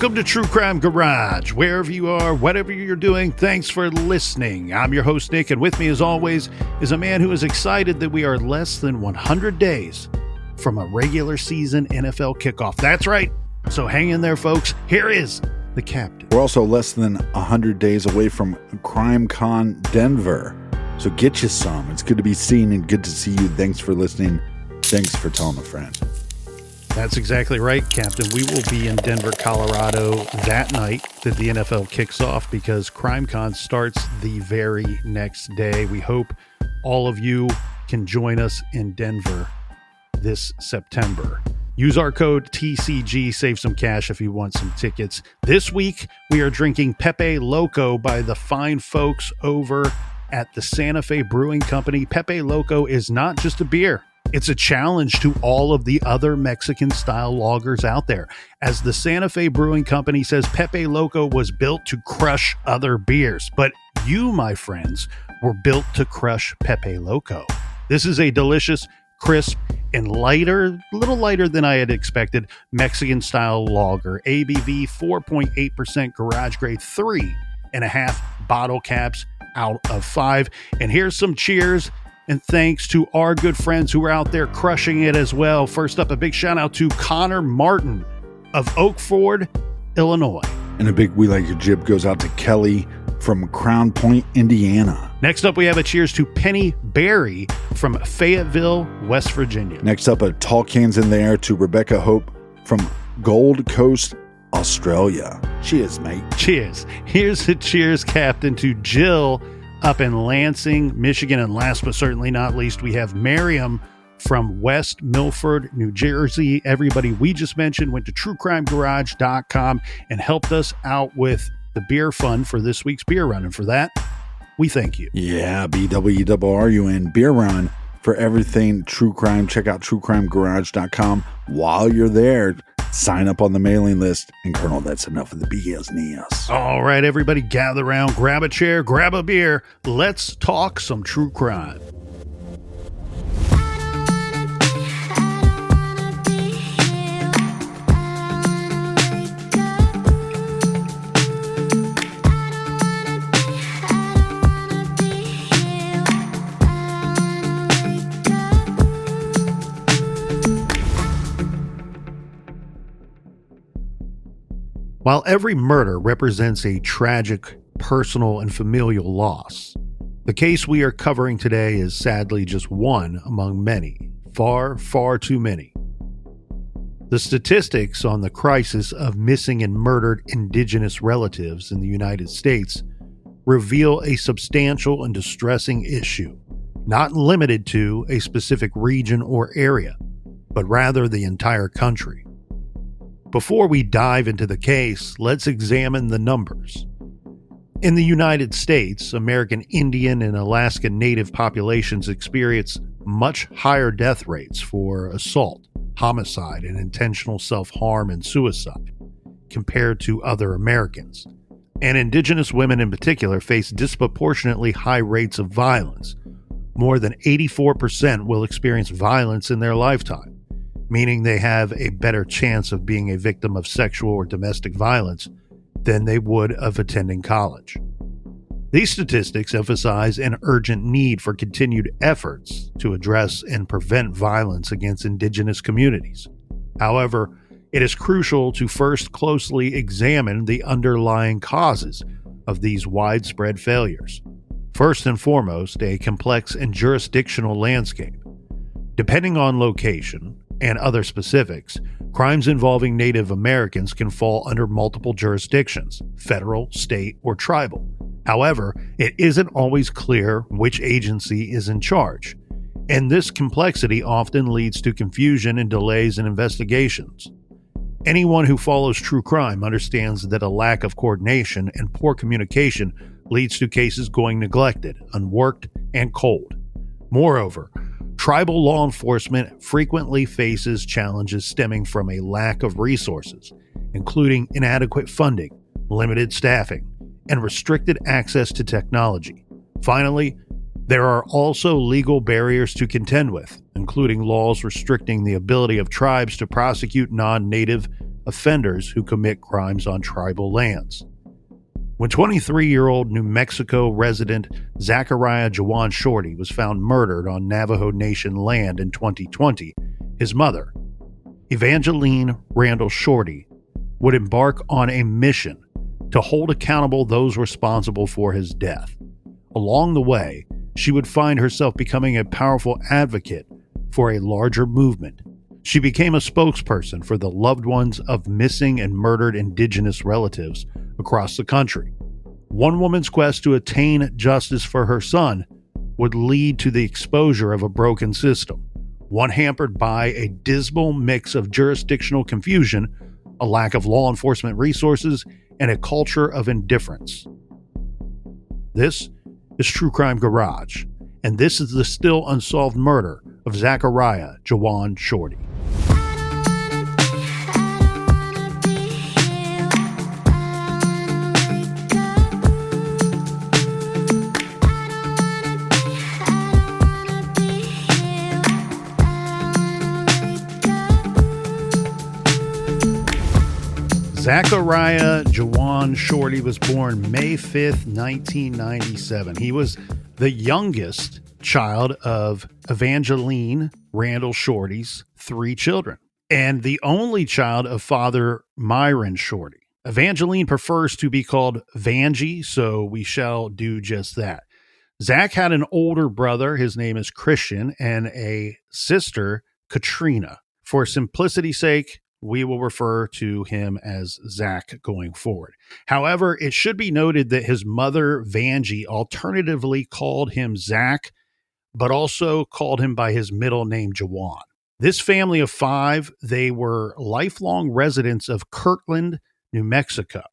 Welcome to True Crime Garage. Wherever you are, whatever you're doing, thanks for listening. I'm your host, Nick, and with me, as always, is a man who is excited that we are less than 100 days from a regular season NFL kickoff. That's right. So hang in there, folks. Here is the captain. We're also less than 100 days away from Crime Con Denver. So get you some. It's good to be seen and good to see you. Thanks for listening. Thanks for telling a friend. That's exactly right, Captain. We will be in Denver, Colorado that night that the NFL kicks off because CrimeCon starts the very next day. We hope all of you can join us in Denver this September. Use our code TCG, save some cash if you want some tickets. This week, we are drinking Pepe Loco by the fine folks over at the Santa Fe Brewing Company. Pepe Loco is not just a beer. It's a challenge to all of the other Mexican-style lagers out there. As the Santa Fe Brewing Company says, Pepe Loco was built to crush other beers. But you, my friends, were built to crush Pepe Loco. This is a delicious, crisp, and lighter, a little lighter than I had expected, Mexican-style lager. ABV 4.8%, garage grade, 3.5 bottle caps out of 5. And here's some cheers. And thanks to our good friends who are out there crushing it as well. First up, a big shout out to Connor Martin of Oak Ford, Illinois. And a big We Like Your Jib goes out to Kelly from Crown Point, Indiana. Next up, we have a cheers to Penny Berry from Fayetteville, West Virginia. Next up, a tall cans in the air to Rebecca Hope from Gold Coast, Australia. Cheers, mate. Cheers. Here's a cheers, Captain, to Jill up in Lansing, Michigan. And last but certainly not least, we have Miriam from West Milford, New Jersey. Everybody we just mentioned went to truecrimegarage.com and helped us out with the beer fund for this week's beer run. And for that, we thank you. Yeah, BWRUN beer run for everything true crime. Check out truecrimegarage.com. While you're there, sign up on the mailing list. And Colonel, that's enough of the BS. All right, everybody, gather around, grab a chair, grab a beer. Let's talk some true crime. While every murder represents a tragic, personal, and familial loss, the case we are covering today is sadly just one among many, far, far too many. The statistics on the crisis of missing and murdered indigenous relatives in the United States reveal a substantial and distressing issue, not limited to a specific region or area, but rather the entire country. Before we dive into the case, let's examine the numbers. In the United States, American Indian and Alaska Native populations experience much higher death rates for assault, homicide, and intentional self-harm and suicide compared to other Americans. And Indigenous women in particular face disproportionately high rates of violence. More than 84% will experience violence in their lifetime, meaning they have a better chance of being a victim of sexual or domestic violence than they would of attending college. These statistics emphasize an urgent need for continued efforts to address and prevent violence against Indigenous communities. However, it is crucial to first closely examine the underlying causes of these widespread failures. First and foremost, a complex and jurisdictional landscape. Depending on location and other specifics, crimes involving Native Americans can fall under multiple jurisdictions, federal, state, or tribal. However, it isn't always clear which agency is in charge, and this complexity often leads to confusion and delays in investigations. Anyone who follows true crime understands that a lack of coordination and poor communication leads to cases going neglected, unworked, and cold. Moreover, tribal law enforcement frequently faces challenges stemming from a lack of resources, including inadequate funding, limited staffing, and restricted access to technology. Finally, there are also legal barriers to contend with, including laws restricting the ability of tribes to prosecute non-native offenders who commit crimes on tribal lands. When 23-year-old New Mexico resident Zachariah Juwaun Shorty was found murdered on Navajo Nation land in 2020, his mother, Evangeline Randall Shorty, would embark on a mission to hold accountable those responsible for his death. Along the way, she would find herself becoming a powerful advocate for a larger movement. She became a spokesperson for the loved ones of missing and murdered Indigenous relatives across the country. One woman's quest to attain justice for her son would lead to the exposure of a broken system, one hampered by a dismal mix of jurisdictional confusion, a lack of law enforcement resources, and a culture of indifference. This is True Crime Garage, and this is the still unsolved murder of Zachariah Juwaun Shorty. Zachariah Juwaun Shorty was born May 5th, 1997. He was the youngest child of Evangeline Randall Shorty's 3 children, and the only child of Father Myron Shorty. Evangeline prefers to be called Vangie, so we shall do just that. Zach had an older brother, his name is Christian, and a sister, Katrina. For simplicity's sake, we will refer to him as Zach going forward. However, it should be noted that his mother, Vangie, alternatively called him Zach, but also called him by his middle name, Juwaun. This family of 5, they were lifelong residents of Kirtland, New Mexico,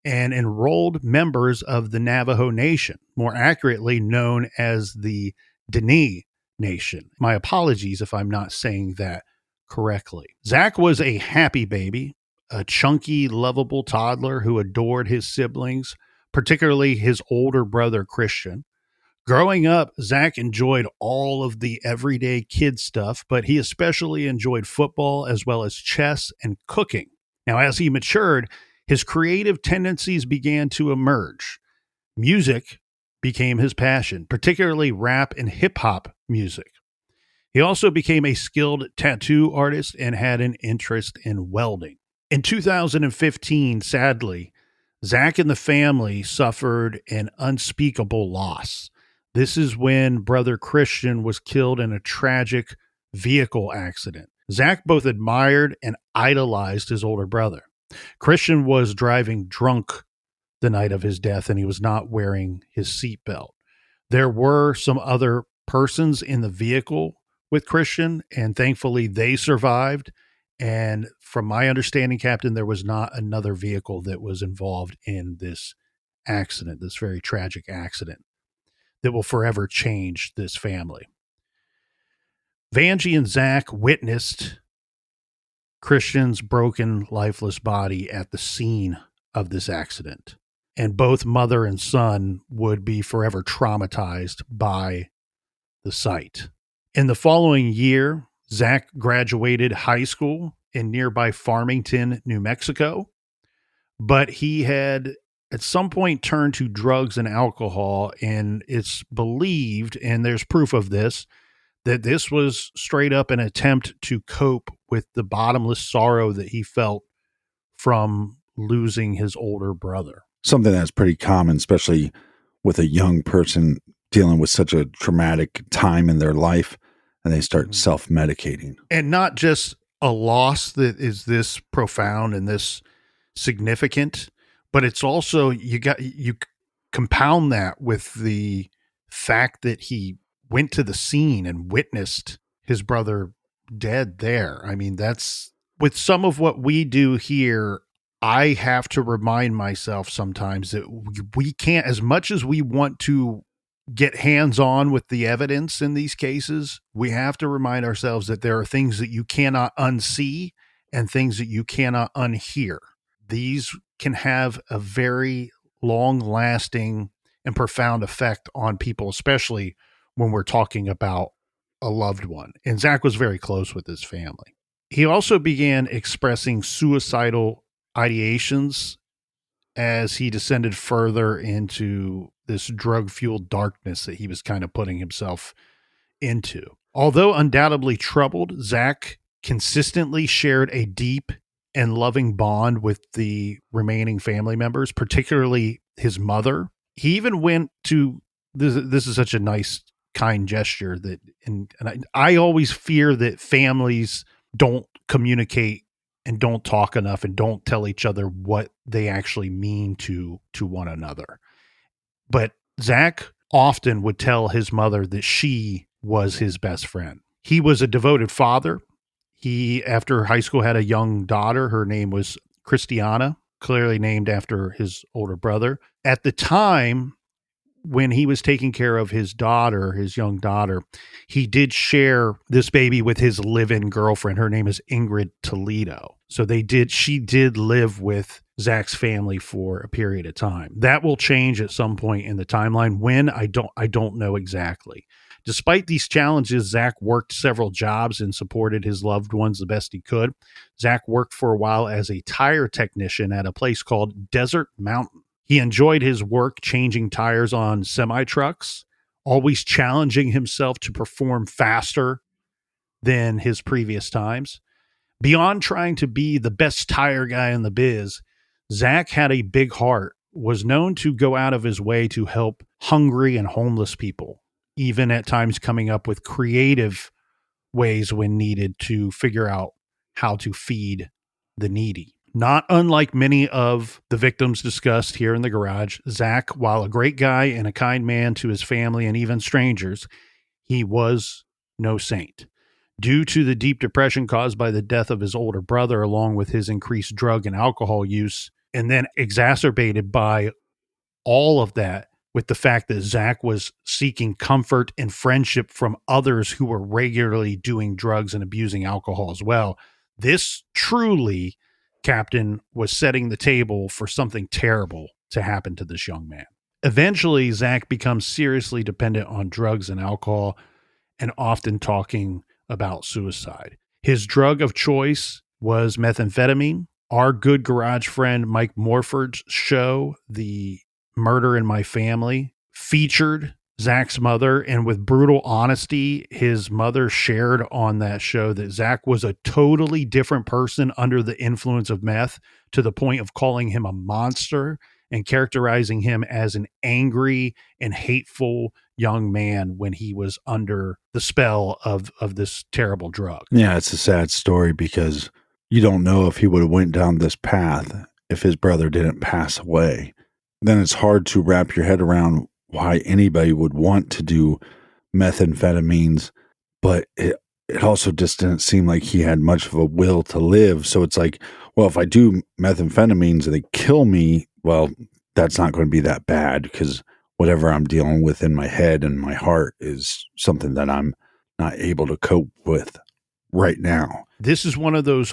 and enrolled members of the Navajo Nation, more accurately known as the Dene Nation. My apologies if I'm not saying that correctly. Zach was a happy baby, a chunky, lovable toddler who adored his siblings, particularly his older brother, Christian. Growing up, Zach enjoyed all of the everyday kid stuff, but he especially enjoyed football as well as chess and cooking. Now, as he matured, his creative tendencies began to emerge. Music became his passion, particularly rap and hip-hop music. He also became a skilled tattoo artist and had an interest in welding. In 2015, sadly, Zach and the family suffered an unspeakable loss. This is when brother Christian was killed in a tragic vehicle accident. Zach both admired and idolized his older brother. Christian was driving drunk the night of his death, and he was not wearing his seatbelt. There were some other persons in the vehicle with Christian, and thankfully they survived. And from my understanding, Captain, there was not another vehicle that was involved in this accident, this very tragic accident that will forever change this family. Vangie and Zach witnessed Christian's broken, lifeless body at the scene of this accident, and both mother and son would be forever traumatized by the sight. In the following year, Zach graduated high school in nearby Farmington, New Mexico, but he had at some point turned to drugs and alcohol, and it's believed, and there's proof of this, that this was straight up an attempt to cope with the bottomless sorrow that he felt from losing his older brother. Something that's pretty common, especially with a young person dealing with such a traumatic time in their life, and they start self-medicating. And not just a loss that is this profound and this significant, but it's also, you compound that with the fact that he went to the scene and witnessed his brother dead there. I mean, that's, with some of what we do here, I have to remind myself sometimes that we can't, as much as we want to get hands-on with the evidence in these cases, we have to remind ourselves that there are things that you cannot unsee and things that you cannot unhear. These can have a very long-lasting and profound effect on people, especially when we're talking about a loved one. And Zach was very close with his family. He also began expressing suicidal ideations as he descended further into this drug-fueled darkness that he was kind of putting himself into. Although undoubtedly troubled, Zach consistently shared a deep and loving bond with the remaining family members, particularly his mother. He even went to this is such a nice, kind gesture that, and I always fear that families don't communicate and don't talk enough and don't tell each other what they actually mean to one another. But Zach often would tell his mother that she was his best friend. He was a devoted father. He, after high school, had a young daughter. Her name was Christiana, clearly named after his older brother. At the time, when he was taking care of his daughter, his young daughter, he did share this baby with his live-in girlfriend. Her name is Ingrid Toledo. So she did live with Zach's family for a period of time. That will change at some point in the timeline. When, I don't know exactly. Despite these challenges, Zach worked several jobs and supported his loved ones the best he could. Zach worked for a while as a tire technician at a place called Desert Mountain. He enjoyed his work changing tires on semi-trucks, always challenging himself to perform faster than his previous times. Beyond trying to be the best tire guy in the biz, Zach had a big heart, was known to go out of his way to help hungry and homeless people, even at times coming up with creative ways when needed to figure out how to feed the needy. Not unlike many of the victims discussed here in the garage, Zach, while a great guy and a kind man to his family and even strangers, he was no saint. Due to the deep depression caused by the death of his older brother, along with his increased drug and alcohol use, and then exacerbated by all of that with the fact that Zach was seeking comfort and friendship from others who were regularly doing drugs and abusing alcohol as well. This truly, Captain, was setting the table for something terrible to happen to this young man. Eventually, Zach becomes seriously dependent on drugs and alcohol and often talking about suicide. His drug of choice was methamphetamine. Our good garage friend Mike Morford's show, The Murder in My Family, featured Zach's mother, and with brutal honesty, his mother shared on that show that Zach was a totally different person under the influence of meth, to the point of calling him a monster and characterizing him as an angry and hateful young man when he was under the spell of this terrible drug. Yeah, it's a sad story because you don't know if he would have went down this path if his brother didn't pass away. Then it's hard to wrap your head around why anybody would want to do methamphetamines, but it also just didn't seem like he had much of a will to live. So it's like, well, if I do methamphetamines and they kill me, well, that's not going to be that bad because whatever I'm dealing with in my head and my heart is something that I'm not able to cope with right now. This is one of those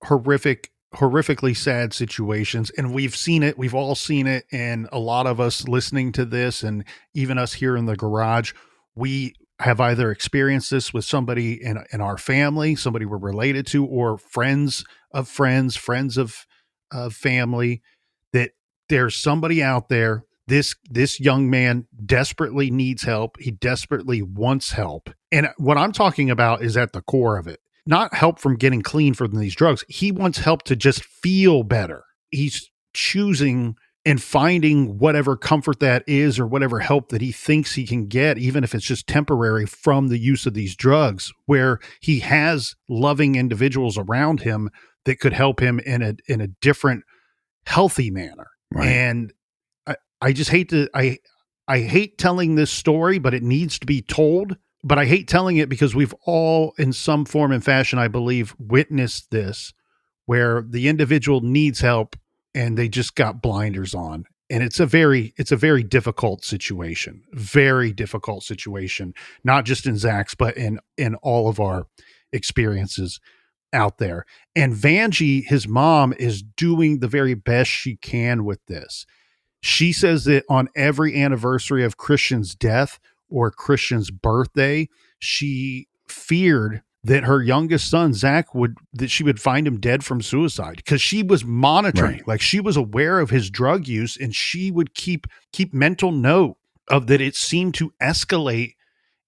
horrifically sad situations, and we've seen it. We've all seen it, and a lot of us listening to this, and even us here in the garage, we have either experienced this with somebody in our family, somebody we're related to, or friends of family, that there's somebody out there. This young man desperately needs help. He desperately wants help. And what I'm talking about is at the core of it. Not help from getting clean from these drugs. He wants help to just feel better. He's choosing and finding whatever comfort that is, or whatever help that he thinks he can get, even if it's just temporary, from the use of these drugs, where he has loving individuals around him that could help him in a different, healthy manner. Right. And I just hate I hate telling this story, but it needs to be told. But I hate telling it because we've all, in some form and fashion, I believe, witnessed this, where the individual needs help and they just got blinders on. And it's a very difficult situation, not just in Zach's, but in all of our experiences out there. And Vanjie, his mom, is doing the very best she can with this. She says that on every anniversary of Christian's death or Christian's birthday, she feared that her youngest son, Zach, she would find him dead from suicide because she was monitoring, Right. like she was aware of his drug use, and she would keep mental note of that. It seemed to escalate,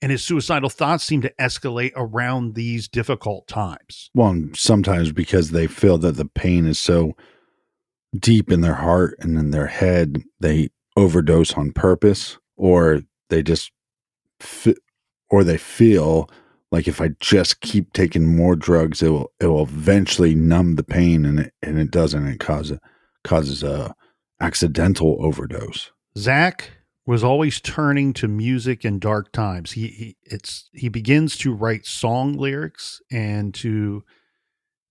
and his suicidal thoughts seemed to escalate around these difficult times. Well, and sometimes because they feel that the pain is so deep in their heart and in their head, they overdose on purpose, or they just they feel like if I just keep taking more drugs, it will eventually numb the pain, and it doesn't. It causes a accidental overdose. Zach was always turning to music in dark times. He begins to write song lyrics and to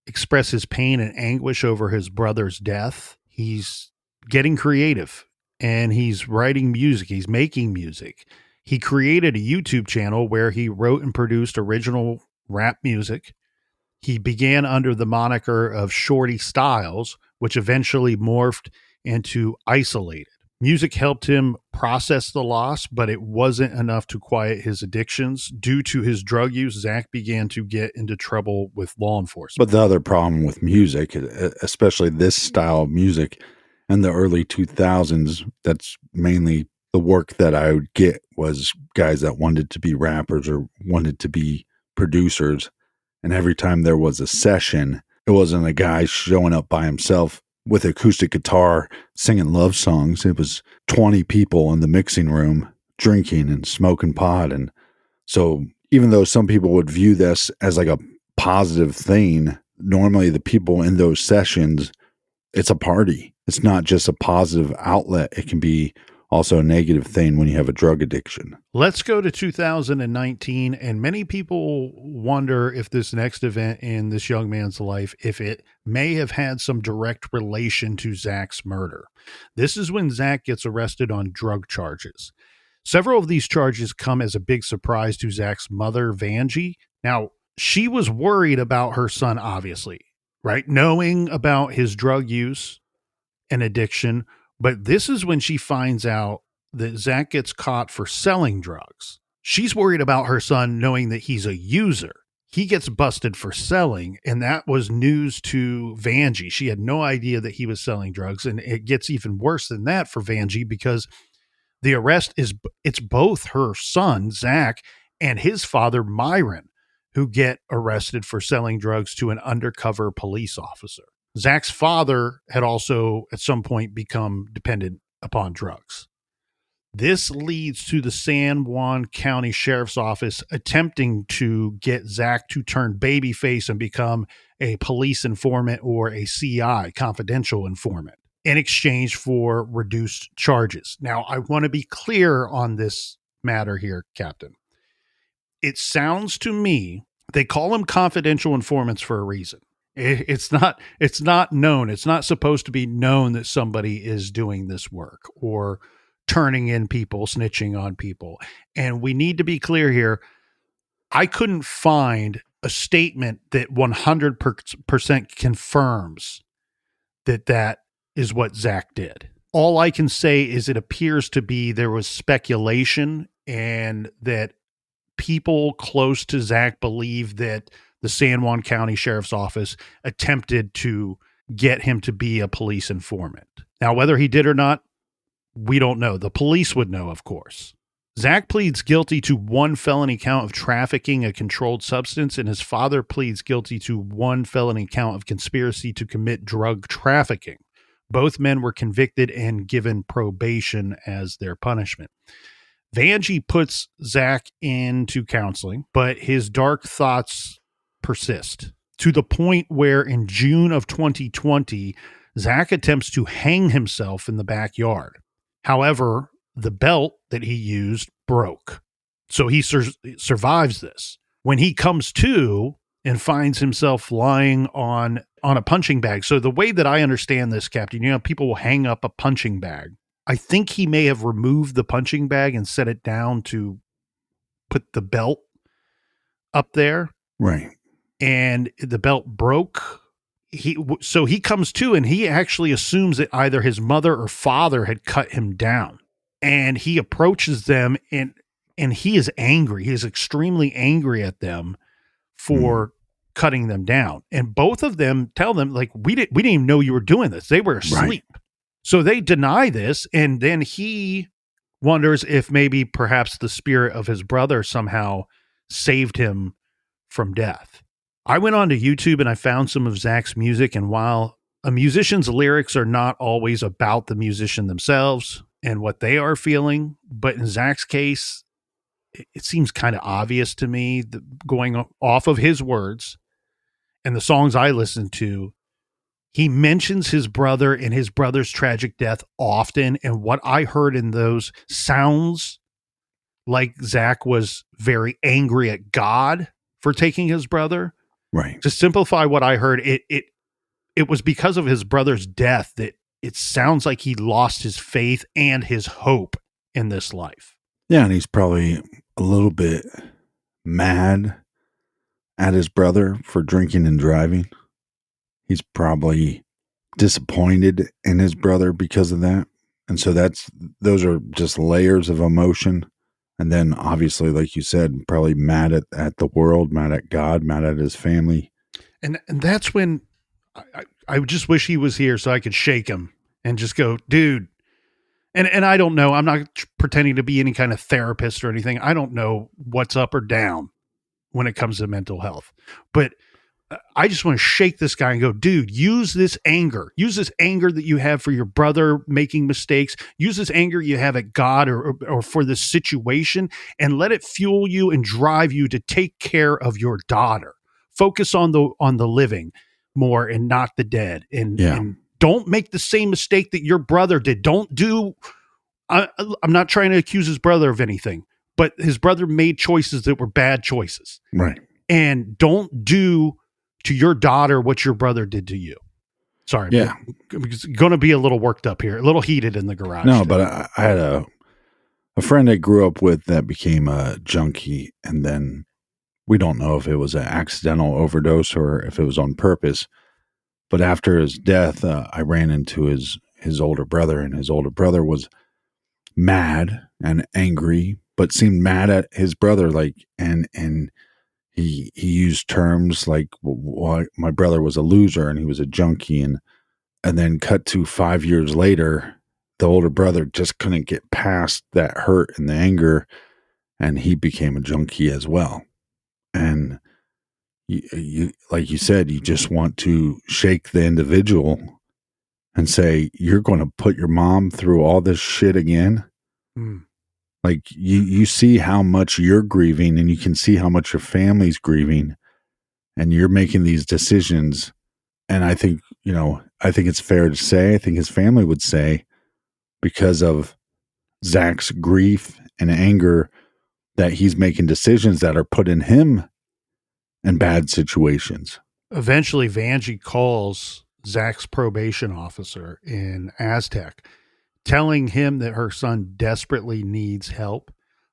express his pain and anguish over his brother's death. He's getting creative and he's writing music. He's making music. He created a YouTube channel where he wrote and produced original rap music. He began under the moniker of Shorty Styles, which eventually morphed into Isolated. Music helped him process the loss, but it wasn't enough to quiet his addictions. Due to his drug use, Zach began to get into trouble with law enforcement. But the other problem with music, especially this style of music in the early 2000s, that's mainly the work that I would get was guys that wanted to be rappers or wanted to be producers. And every time there was a session, it wasn't a guy showing up by himself with acoustic guitar singing love songs. It was 20 people in the mixing room drinking and smoking pot. And so even though some people would view this as like a positive thing, normally the people in those sessions, it's a party. It's not just a positive outlet. It can be also a negative thing when you have a drug addiction. Let's go to 2019, and many people wonder if this next event in this young man's life, if it may have had some direct relation to Zach's murder. This is when Zach gets arrested on drug charges. Several of these charges come as a big surprise to Zach's mother, Vanjie. Now, she was worried about her son, obviously, right? Knowing about his drug use and addiction. But this is when she finds out that Zach gets caught for selling drugs. She's worried about her son knowing that he's a user. He gets busted for selling, and that was news to Vanjie. She had no idea that he was selling drugs, and it gets even worse than that for Vanjie because the arrest it's both her son, Zach, and his father, Myron, who get arrested for selling drugs to an undercover police officer. Zach's father had also at some point become dependent upon drugs. This leads to the San Juan County Sheriff's Office attempting to get Zach to turn babyface and become a police informant or a CI, confidential informant, in exchange for reduced charges. Now, I want to be clear on this matter here, Captain. It sounds to me, they call them confidential informants for a reason. It's not known. It's not supposed to be known that somebody is doing this work or turning in people, snitching on people. And we need to be clear here. I couldn't find a statement that 100% confirms that is what Zach did. All I can say is it appears to be there was speculation and that people close to Zach believe that the San Juan County Sheriff's Office attempted to get him to be a police informant. Now, whether he did or not, we don't know. The police would know, of course. Zach pleads guilty to one felony count of trafficking a controlled substance, and his father pleads guilty to one felony count of conspiracy to commit drug trafficking. Both men were convicted and given probation as their punishment. Vanjie puts Zach into counseling, but his dark thoughts persist to the point where in June of 2020, Zach attempts to hang himself in the backyard. However, the belt that he used broke. So he survives this. When he comes to and finds himself lying on a punching bag. So the way that I understand this, Captain, people will hang up a punching bag. I think he may have removed the punching bag and set it down to put the belt up there. Right. And the belt broke. So he comes to and he actually assumes that either his mother or father had cut him down. And he approaches them and he is angry. He is extremely angry at them for cutting them down. And both of them tell them, like, we didn't even know you were doing this. They were asleep. Right. So they deny this. And then he wonders if maybe perhaps the spirit of his brother somehow saved him from death. I went onto YouTube and I found some of Zach's music. And while a musician's lyrics are not always about the musician themselves and what they are feeling, but in Zach's case, it seems kind of obvious to me that going off of his words and the songs I listened to, he mentions his brother and his brother's tragic death often. And what I heard in those sounds like Zach was very angry at God for taking his brother. Right. To simplify what I heard, it was because of his brother's death that it sounds like he lost his faith and his hope in this life. Yeah, and he's probably a little bit mad at his brother for drinking and driving. He's probably disappointed in his brother because of that. And so those are just layers of emotion. And then obviously, like you said, probably mad at the world, mad at God, mad at his family. And that's when I just wish he was here so I could shake him and just go, dude. And I don't know. I'm not pretending to be any kind of therapist or anything. I don't know what's up or down when it comes to mental health. But I just want to shake this guy and go, dude, use this anger. Use this anger that you have for your brother making mistakes. Use this anger you have at God or for this situation, and let it fuel you and drive you to take care of your daughter. Focus on the living more and not the dead. And don't make the same mistake that your brother did. Don't do, I'm not trying to accuse his brother of anything, but his brother made choices that were bad choices. Right. And don't do to your daughter what your brother did to you. Sorry. Yeah. It's going to be a little worked up here, a little heated in the garage. No, but I had a friend I grew up with that became a junkie, and then we don't know if it was an accidental overdose or if it was on purpose. But after his death, I ran into his older brother, and his older brother was mad and angry, but seemed mad at his brother, like, and he used terms like, well, my brother was a loser and he was a junkie, and then cut to 5 years later, the older brother just couldn't get past that hurt and the anger, and he became a junkie as well. And you like you said, you just want to shake the individual and say, you're going to put your mom through all this shit again. Like you see how much you're grieving, and you can see how much your family's grieving, and you're making these decisions. And I think it's fair to say, I think his family would say, because of Zach's grief and anger, that he's making decisions that are putting him in bad situations. Eventually, Vanjie calls Zach's probation officer in Aztec, telling him that her son desperately needs help.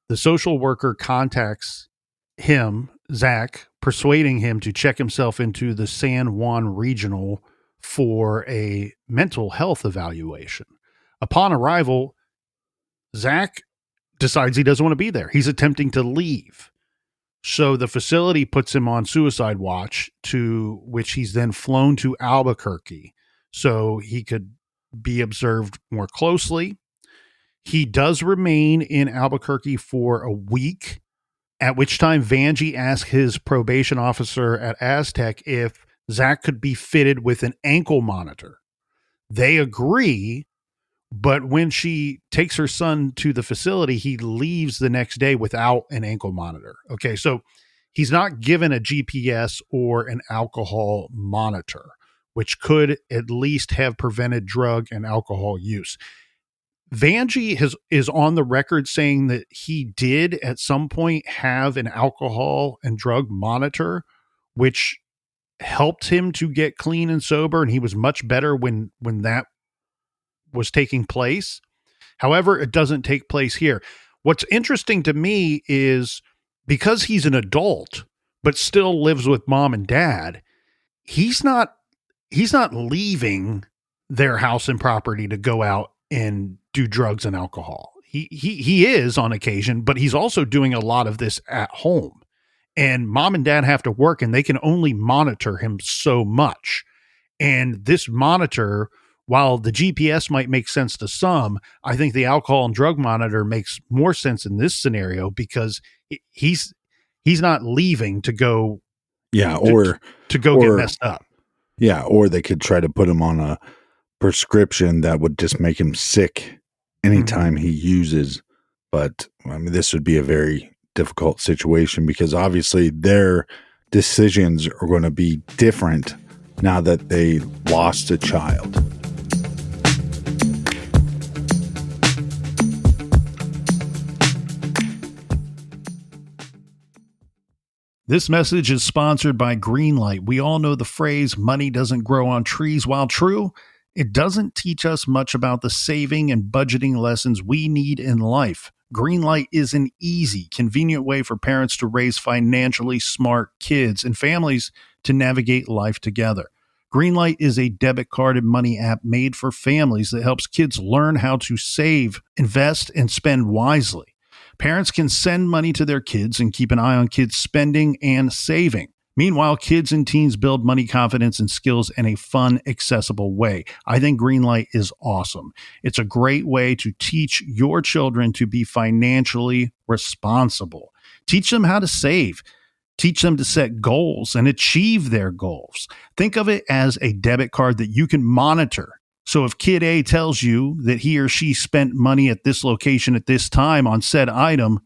The social worker contacts him, Zach, persuading him to check himself into the San Juan Regional for a mental health evaluation. Upon arrival, Zach decides he doesn't want to be there. He's attempting to leave. So the facility puts him on suicide watch, to which he's then flown to Albuquerque so he could be observed more closely. He does remain in Albuquerque for a week, at which time Vanjie asks his probation officer at Aztec if Zach could be fitted with an ankle monitor. They agree, but when she takes her son to the facility, he leaves the next day without an ankle monitor. Okay, so he's not given a GPS or an alcohol monitor, which could at least have prevented drug and alcohol use. Vanjie is on the record saying that he did at some point have an alcohol and drug monitor, which helped him to get clean and sober, and he was much better when that was taking place. However, it doesn't take place here. What's interesting to me is, because he's an adult but still lives with mom and dad, he's not leaving their house and property to go out and do drugs and alcohol. He is on occasion, but he's also doing a lot of this at home. and mom and dad have to work and they can only monitor him so much. And this monitor, while the GPS might make sense to some, I think the alcohol and drug monitor makes more sense in this scenario because he's not leaving to go to go get messed up. Yeah, or they could try to put him on a prescription that would just make him sick anytime he uses. But I mean, this would be a very difficult situation because obviously their decisions are going to be different now that they lost a child. This message is sponsored by Greenlight. We all know the phrase, money doesn't grow on trees. While true, it doesn't teach us much about the saving and budgeting lessons we need in life. Greenlight is an easy, convenient way for parents to raise financially smart kids and families to navigate life together. Greenlight is a debit card and money app made for families that helps kids learn how to save, invest, and spend wisely. Parents can send money to their kids and keep an eye on kids' spending and saving. Meanwhile, kids and teens build money confidence and skills in a fun, accessible way. I think Greenlight is awesome. It's a great way to teach your children to be financially responsible. Teach them how to save. Teach them to set goals and achieve their goals. Think of it as a debit card that you can monitor. So if kid A tells you that he or she spent money at this location at this time on said item,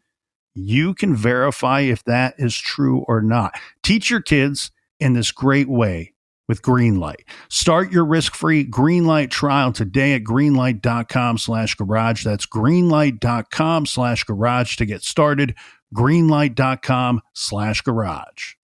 you can verify if that is true or not. Teach your kids in this great way with Greenlight. Start your risk-free Greenlight trial today at greenlight.com/garage. That's greenlight.com/garage to get started. Greenlight.com/garage.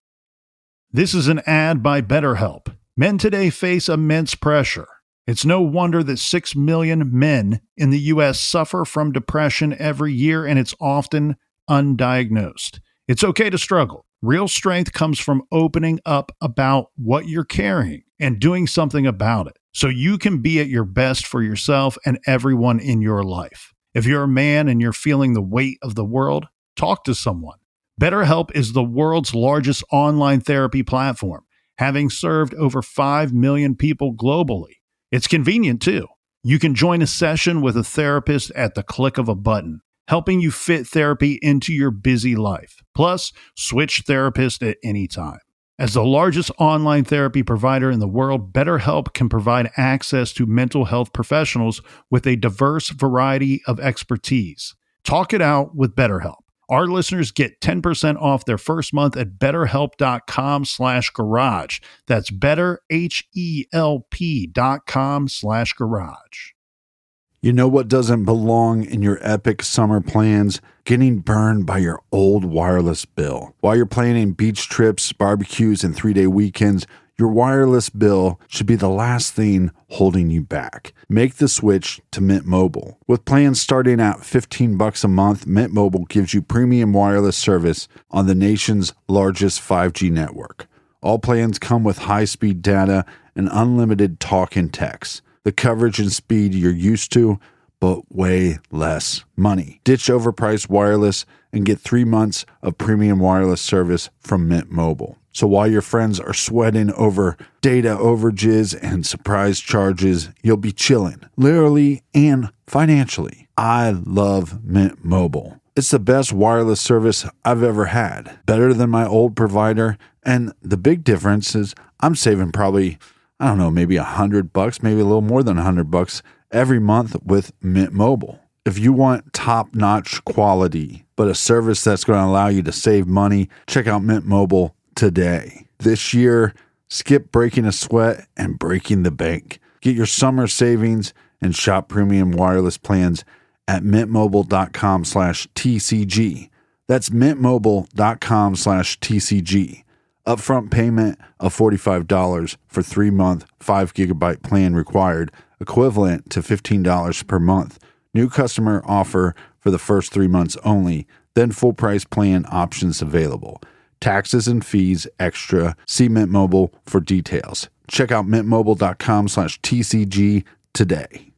This is an ad by BetterHelp. Men today face immense pressure. It's no wonder that 6 million men in the U.S. suffer from depression every year, and it's often undiagnosed. It's okay to struggle. Real strength comes from opening up about what you're carrying and doing something about it so you can be at your best for yourself and everyone in your life. If you're a man and you're feeling the weight of the world, talk to someone. BetterHelp is the world's largest online therapy platform, having served over 5 million people globally. It's convenient, too. You can join a session with a therapist at the click of a button, helping you fit therapy into your busy life. Plus, switch therapist at any time. As the largest online therapy provider in the world, BetterHelp can provide access to mental health professionals with a diverse variety of expertise. Talk it out with BetterHelp. Our listeners get 10% off their first month at betterhelp.com/garage. That's betterhelp.com/garage. You know what doesn't belong in your epic summer plans? Getting burned by your old wireless bill. While you're planning beach trips, barbecues, and 3-day weekends, your wireless bill should be the last thing holding you back. Make the switch to Mint Mobile. With plans starting at $15 a month, Mint Mobile gives you premium wireless service on the nation's largest 5G network. All plans come with high-speed data and unlimited talk and text. The coverage and speed you're used to, but way less money. Ditch overpriced wireless and get 3 months of premium wireless service from Mint Mobile. So while your friends are sweating over data overages and surprise charges, you'll be chilling, literally and financially. I love Mint Mobile. It's the best wireless service I've ever had. Better than my old provider. And the big difference is I'm saving probably, maybe $100, maybe a little more than $100 every month with Mint Mobile. If you want top-notch quality, but a service that's going to allow you to save money, check out Mint Mobile today. This year, skip breaking a sweat and breaking the bank. Get your summer savings and shop premium wireless plans at mintmobile.com/TCG. That's mintmobile.com/TCG. Upfront payment of $45 for 3-month, 5GB plan required, equivalent to $15 per month. New customer offer for the first 3 months only, then full price plan options available. Taxes and fees extra. See Mint Mobile for details. Check out mintmobile.com/TCG today.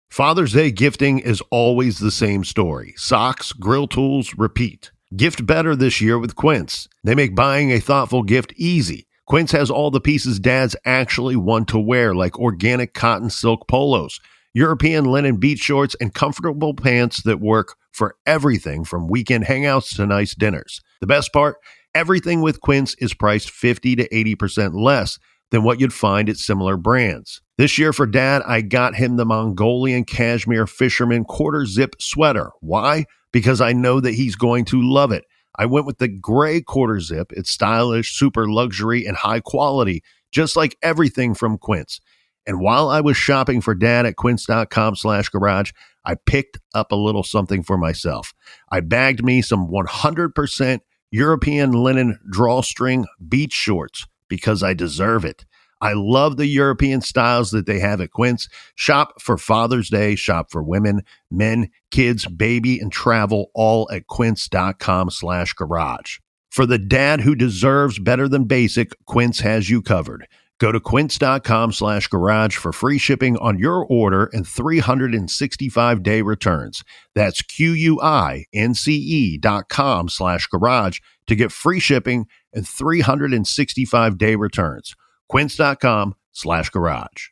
Father's Day gifting is always the same story. Socks, grill tools, repeat. Gift better this year with Quince. They make buying a thoughtful gift easy. Quince has all the pieces dads actually want to wear, like organic cotton silk polos, European linen beach shorts, and comfortable pants that work for everything from weekend hangouts to nice dinners. The best part? Everything with Quince is priced 50 to 80% less than what you'd find at similar brands. This year for Dad, I got him the Mongolian Cashmere Fisherman quarter zip sweater. Why? Because I know that he's going to love it. I went with the gray quarter zip. It's stylish, super luxury, and high quality, just like everything from Quince. And while I was shopping for Dad at quince.com/garage, I picked up a little something for myself. I bagged me some 100% European linen drawstring beach shorts because I deserve it. I love the European styles that they have at Quince. Shop for Father's Day, shop for women, men, kids, baby, and travel, all at quince.com/garage. For the dad who deserves better than basic, Quince has you covered. Go to quince.com/garage for free shipping on your order and 365-day returns. That's QUINCE.com/garage to get free shipping and 365-day returns. Quince.com/garage.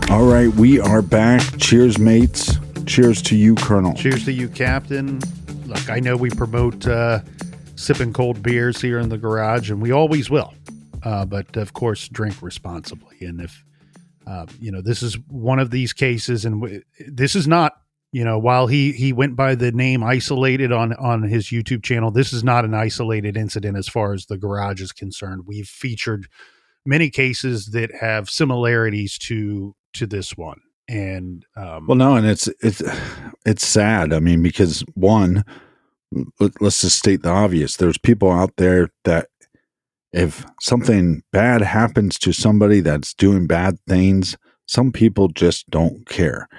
All right, we are back. Cheers, mates. Cheers to you, Colonel. Cheers to you, Captain. Look, I know we promote sipping cold beers here in the garage, and we always will. But of course, drink responsibly. And if this is one of these cases, and this is not, while he went by the name Isolated on his YouTube channel, this is not an isolated incident as far as the garage is concerned. We've featured many cases that have similarities to this one. And and it's sad. I mean, because one, let's just state the obvious. There's people out there that if something bad happens to somebody that's doing bad things, some people just don't care.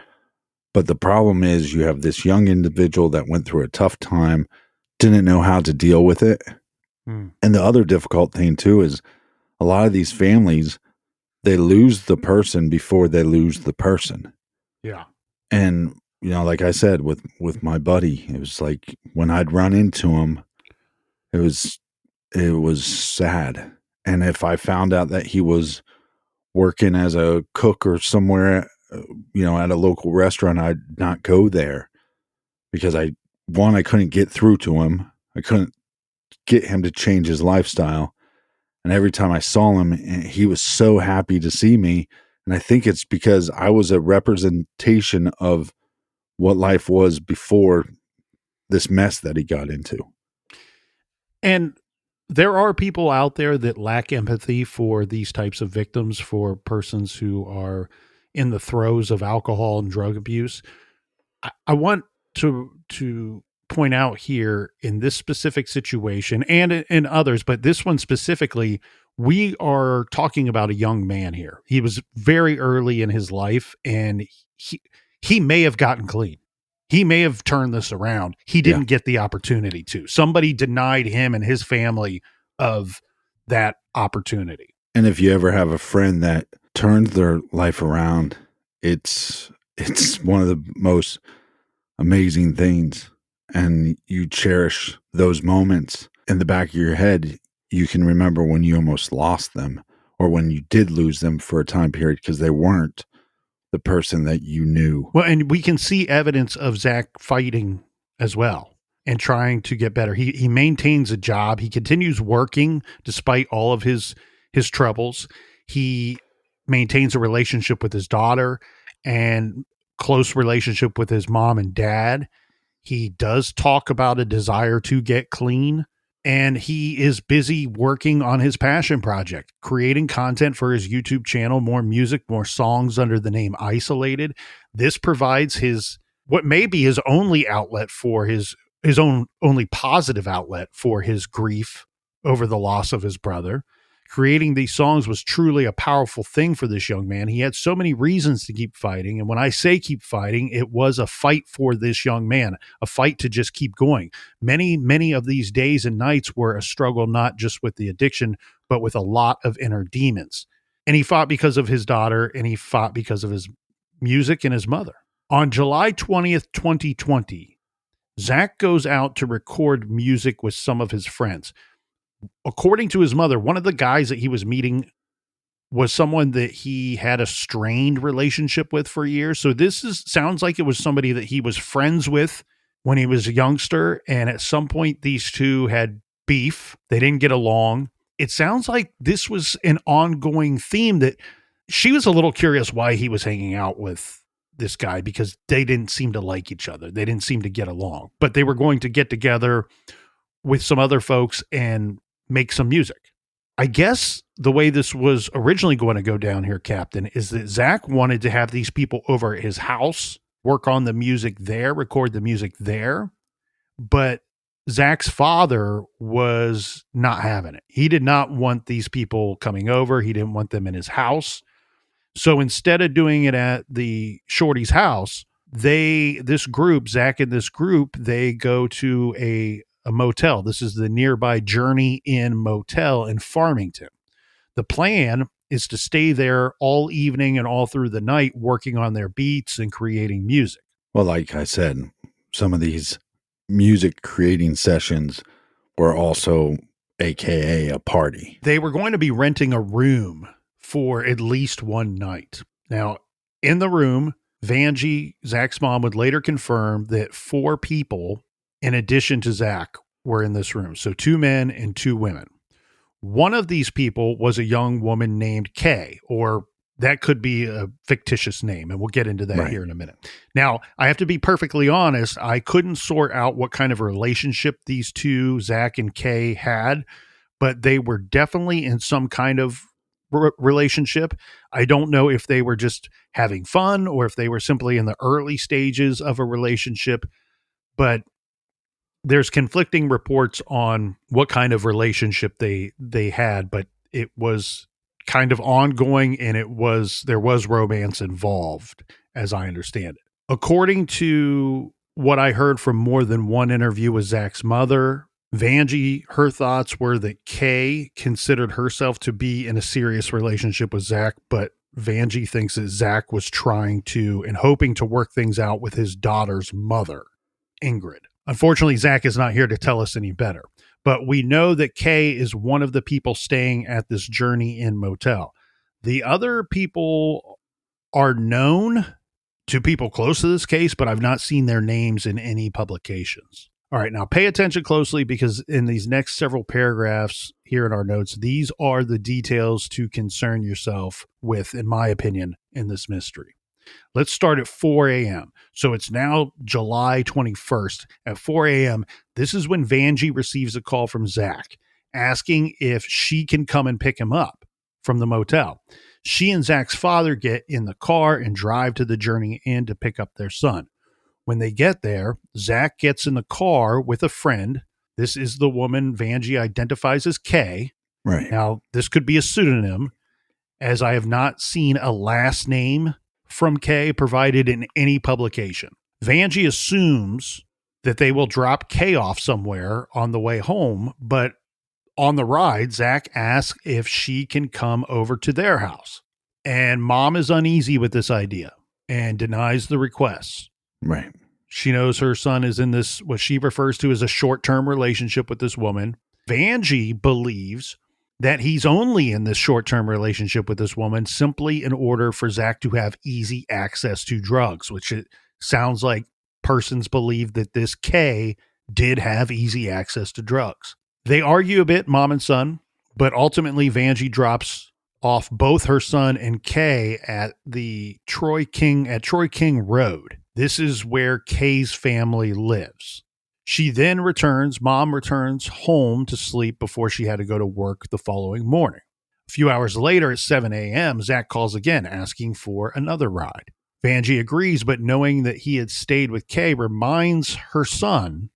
But the problem is you have this young individual that went through a tough time, didn't know how to deal with it. And the other difficult thing too is a lot of these families, they lose the person before they lose the person. Yeah. And, like I said, with my buddy, it was like when I'd run into him, it was sad. And if I found out that he was working as a cook or somewhere, at a local restaurant, I'd not go there because I couldn't get through to him. I couldn't get him to change his lifestyle. And every time I saw him, he was so happy to see me. And I think it's because I was a representation of what life was before this mess that he got into. And there are people out there that lack empathy for these types of victims, for persons who are in the throes of alcohol and drug abuse. I want to point out here in this specific situation and in others, but this one specifically, we are talking about a young man here. He was very early in his life, and he may have gotten clean. He may have turned this around. He didn't get the opportunity to. Somebody denied him and his family of that opportunity. And if you ever have a friend that turns their life around, it's one of the most amazing things. And you cherish those moments. In the back of your head, you can remember when you almost lost them or when you did lose them for a time period because they weren't the person that you knew. Well, and we can see evidence of Zach fighting as well and trying to get better. He maintains a job. He continues working despite all of his troubles. He maintains a relationship with his daughter and close relationship with his mom and dad. He does talk about a desire to get clean, and he is busy working on his passion project, creating content for his YouTube channel, more music, more songs under the name Isolated. This provides what may be his only outlet for his only positive outlet for his grief over the loss of his brother, Creating these songs was truly a powerful thing for this young man. He had so many reasons to keep fighting. And when I say keep fighting, it was a fight for this young man, a fight to just keep going. Many, many of these days and nights were a struggle, not just with the addiction, but with a lot of inner demons. And he fought because of his daughter, and he fought because of his music and his mother. On July 20th, 2020, Zach goes out to record music with some of his friends. According to his mother, one of the guys that he was meeting was someone that he had a strained relationship with for years. So sounds like it was somebody that he was friends with when he was a youngster. And at some point, these two had beef. They didn't get along. It sounds like this was an ongoing theme, that she was a little curious why he was hanging out with this guy, because they didn't seem to like each other. They didn't seem to get along, but they were going to get together with some other folks and make some music. I guess the way this was originally going to go down here, Captain, is that Zach wanted to have these people over at his house, work on the music there, record the music there. But Zach's father was not having it. He did not want these people coming over. He didn't want them in his house. So instead of doing it at the Shorty's house, Zach and this group, they go to a motel. This is the nearby Journey Inn motel in Farmington. The plan is to stay there all evening and all through the night, working on their beats and creating music. Well, like I said, some of these music creating sessions were also AKA a party. They were going to be renting a room for at least one night. Now, in the room, Vanjie, Zach's mom, would later confirm that 4 people, in addition to Zach, were in this room. So 2 men and 2 women. One of these people was a young woman named Kay, or that could be a fictitious name, and we'll get into that here in a minute. Now, I have to be perfectly honest. I couldn't sort out what kind of relationship these two, Zach and Kay, had, but they were definitely in some kind of relationship. I don't know if they were just having fun or if they were simply in the early stages of a relationship, but there's conflicting reports on what kind of relationship they had, but it was kind of ongoing, and there was romance involved, as I understand it. According to what I heard from more than one interview with Zach's mother, Vanjie, her thoughts were that Kay considered herself to be in a serious relationship with Zach, but Vanjie thinks that Zach was trying to and hoping to work things out with his daughter's mother, Ingrid. Unfortunately, Zach is not here to tell us any better, but we know that Kay is one of the people staying at this Journey Inn motel. The other people are known to people close to this case, but I've not seen their names in any publications. All right, now pay attention closely, because in these next several paragraphs here in our notes, these are the details to concern yourself with, in my opinion, in this mystery. Let's start at 4 a.m. So it's now July 21st. At 4 a.m., this is when Vanjie receives a call from Zach asking if she can come and pick him up from the motel. She and Zach's father get in the car and drive to the Journey Inn to pick up their son. When they get there, Zach gets in the car with a friend. This is the woman Vanjie identifies as Kay. Right. Now, this could be a pseudonym, as I have not seen a last name from Kay provided in any publication. Vanjie assumes that they will drop Kay off somewhere on the way home, but on the ride, Zach asks if she can come over to their house. And mom is uneasy with this idea and denies the request. Right. She knows her son is in this, what she refers to as a short-term relationship with this woman. Vanjie believes that he's only in this short-term relationship with this woman simply in order for Zach to have easy access to drugs, which it sounds like persons believe that this Kay did have easy access to drugs. They argue a bit, mom and son, but ultimately Vanjie drops off both her son and Kay at the Troy King Road. This is where Kay's family lives. She then mom returns home to sleep before she had to go to work the following morning. A few hours later at 7 a.m., Zach calls again, asking for another ride. Vanjie agrees, but knowing that he had stayed with Kay, reminds her son,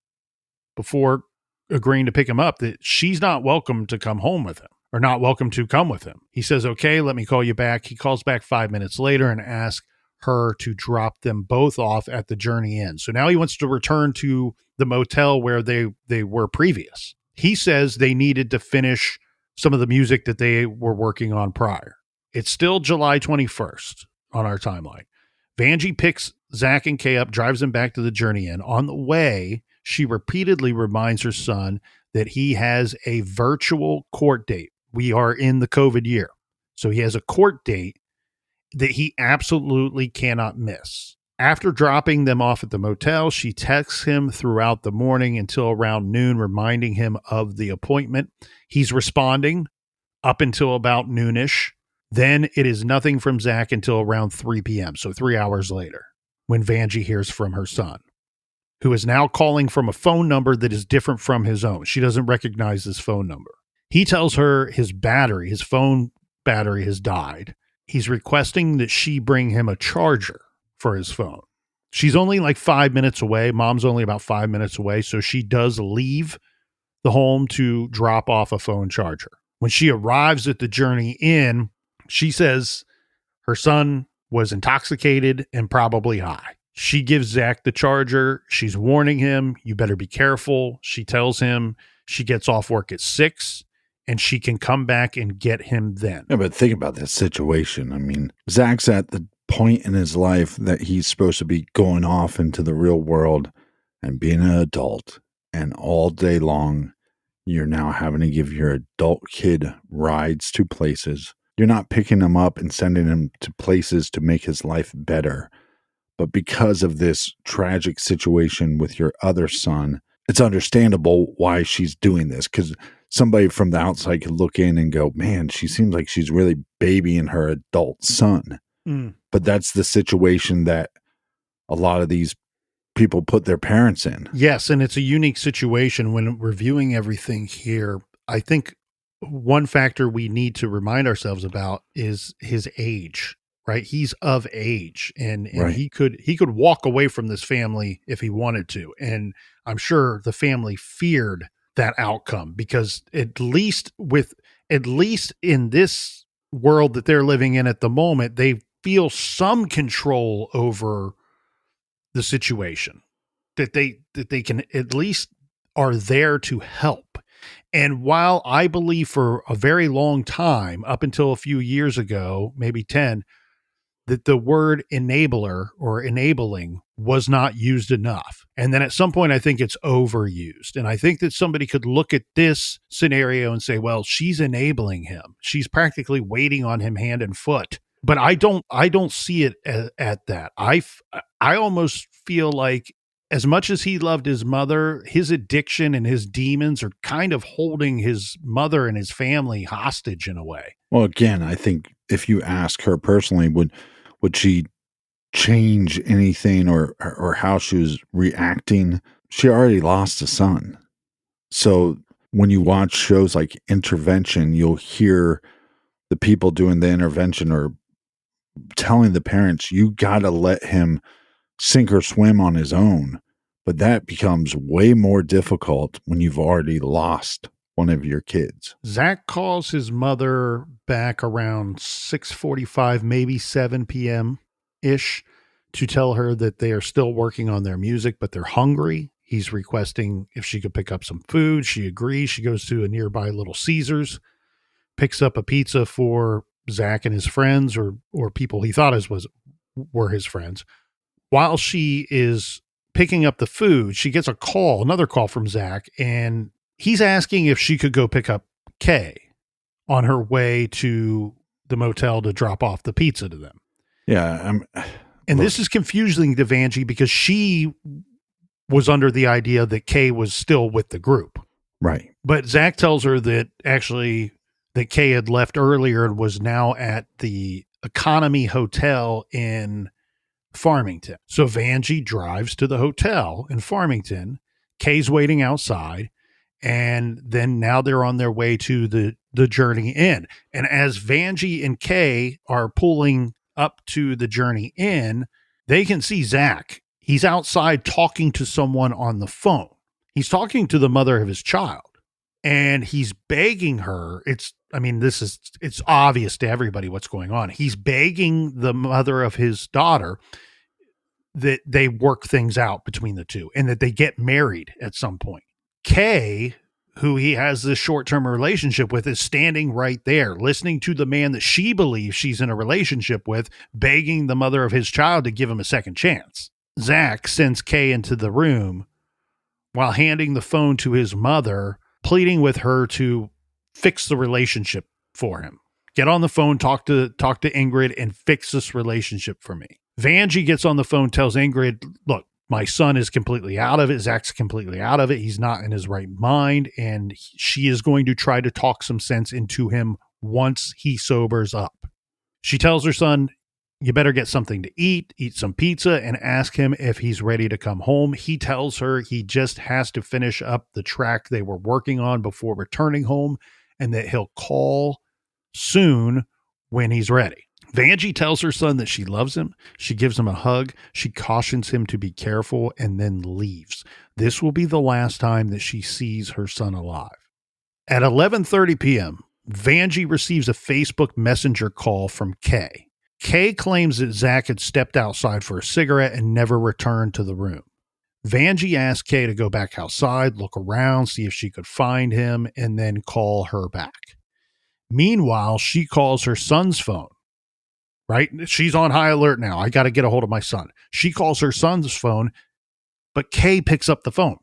before agreeing to pick him up, that she's not welcome to come home with him. are not welcome to come with him. He says, okay, let me call you back. He calls back 5 minutes later and asks her to drop them both off at the Journey Inn. So now he wants to return to the motel where they were previous. He says they needed to finish some of the music that they were working on prior. It's still July 21st on our timeline. Vanjie picks Zach and Kay up, drives them back to the Journey Inn. On the way, she repeatedly reminds her son that he has a virtual court date. We are in the COVID year. So he has a court date that he absolutely cannot miss. After dropping them off at the motel, she texts him throughout the morning until around noon, reminding him of the appointment. He's responding up until about noonish. Then it is nothing from Zach until around 3 p.m., so 3 hours later, when Vanjie hears from her son, who is now calling from a phone number that is different from his own. She doesn't recognize this phone number. He tells her his phone battery has died. He's requesting that she bring him a charger for his phone. She's only like 5 minutes away. Mom's only about 5 minutes away, so she does leave the home to drop off a phone charger. When she arrives at the Journey Inn, she says her son was intoxicated and probably high. She gives Zach the charger. She's warning him, you better be careful. She tells him she gets off work at 6 and she can come back and get him then. Yeah, but think about this situation. I mean, Zach's at the point in his life that he's supposed to be going off into the real world and being an adult. And all day long, you're now having to give your adult kid rides to places. You're not picking him up and sending him to places to make his life better. But because of this tragic situation with your other son, it's understandable why she's doing this, because somebody from the outside could look in and go, man, she seems like she's really babying her adult son. But that's the situation that a lot of these people put their parents in. Yes, and it's a unique situation. When reviewing everything here, I think one factor we need to remind ourselves about is his age, right? He's of age, and Right. he could walk away from this family if he wanted to. And I'm sure the family feared that outcome, because at least in this world that they're living in at the moment, they feel some control over the situation, that they can at least are there to help. And while I believe for a very long time, up until a few years ago, maybe 10, that the word enabler or enabling was not used enough. And then at some point, I think it's overused. And I think that somebody could look at this scenario and say, well, she's enabling him. She's practically waiting on him hand and foot. But I don't see it at that. I almost feel like, as much as he loved his mother, his addiction and his demons are kind of holding his mother and his family hostage in a way. Well, again, I think if you ask her personally, would she change anything or how she was reacting? She already lost a son. So when you watch shows like Intervention, you'll hear the people doing the intervention or telling the parents, you got to let him sink or swim on his own. But that becomes way more difficult when you've already lost one of your kids. Zach calls his mother back around 6:45, maybe 7 p.m. ish, to tell her that they are still working on their music, but they're hungry. He's requesting if she could pick up some food. She agrees. She goes to a nearby Little Caesars, picks up a pizza for Zach and his friends, or people he thought were his friends. While she is picking up the food, she gets another call from Zach, and he's asking if she could go pick up Kay on her way to the motel to drop off the pizza to them. Yeah. This is confusing to Vanjie, because she was under the idea that Kay was still with the group. Right. But Zach tells her that Kay had left earlier and was now at the Economy Hotel in Farmington. So Vanjie drives to the hotel in Farmington. Kay's waiting outside. And then now they're on their way to the Journey Inn. And as Vanjie and Kay are pulling up to the Journey Inn, they can see Zach. He's outside talking to someone on the phone. He's talking to the mother of his child. And he's begging her. It's obvious to everybody what's going on. He's begging the mother of his daughter that they work things out between the two and that they get married at some point. Kay, who he has this short-term relationship with, is standing right there, listening to the man that she believes she's in a relationship with, begging the mother of his child to give him a second chance. Zach sends Kay into the room while handing the phone to his mother, pleading with her to fix the relationship for him. Get on the phone, talk to Ingrid, and fix this relationship for me. Vanjie gets on the phone, tells Ingrid, look, my son is completely out of it. Zach's completely out of it. He's not in his right mind. And she is going to try to talk some sense into him once he sobers up. She tells her son, you better get something to eat some pizza, and ask him if he's ready to come home. He tells her he just has to finish up the track they were working on before returning home, and that he'll call soon when he's ready. Vanjie tells her son that she loves him. She gives him a hug. She cautions him to be careful and then leaves. This will be the last time that she sees her son alive. At 11:30 p.m., Vanjie receives a Facebook Messenger call from Kay. Kay claims that Zach had stepped outside for a cigarette and never returned to the room. Vanjie asks Kay to go back outside, look around, see if she could find him, and then call her back. Meanwhile, she calls her son's phone. Right? She's on high alert now. I got to get a hold of my son. She calls her son's phone, but Kay picks up the phone.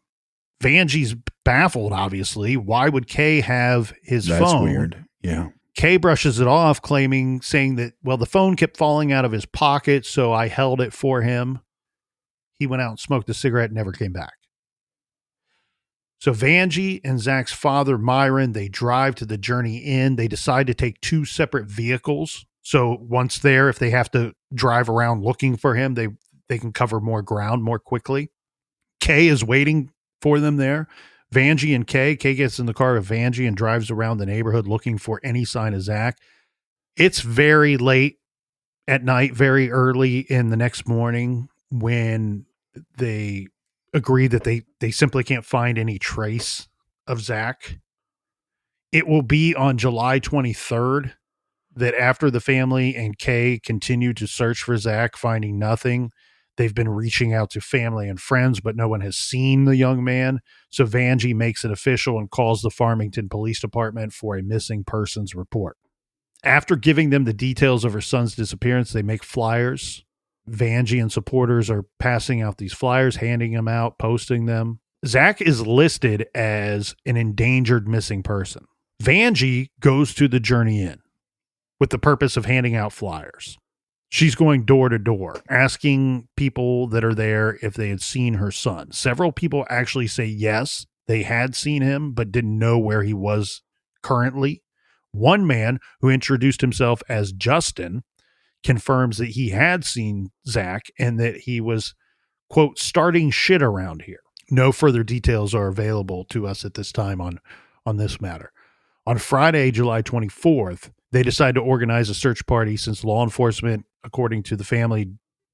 Vanjie's baffled, obviously. Why would Kay have his phone? That's weird. Yeah. Kay brushes it off, saying that, well, the phone kept falling out of his pocket, so I held it for him. He went out and smoked a cigarette and never came back. So Vanjie and Zach's father, Myron, they drive to the Journey Inn. They decide to take two separate vehicles. So once there, if they have to drive around looking for him, they can cover more ground more quickly. Kay is waiting for them there. Vanjie and Kay gets in the car with Vanjie and drives around the neighborhood looking for any sign of Zach. It's very late at night, very early in the next morning when they agree that they simply can't find any trace of Zach. It will be on July 23rd that after the family and Kay continue to search for Zach, finding nothing, they've been reaching out to family and friends, but no one has seen the young man. So Vanjie makes it official and calls the Farmington Police Department for a missing persons report. After giving them the details of her son's disappearance, they make flyers. Vanjie and supporters are passing out these flyers, handing them out, posting them. Zach is listed as an endangered missing person. Vanjie goes to the Journey Inn with the purpose of handing out flyers. She's going door to door, asking people that are there if they had seen her son. Several people actually say yes, they had seen him, but didn't know where he was currently. One man who introduced himself as Justin confirms that he had seen Zach and that he was, quote, starting shit around here. No further details are available to us at this time on this matter. On Friday, July 24th, they decide to organize a search party since law enforcement, according to the family,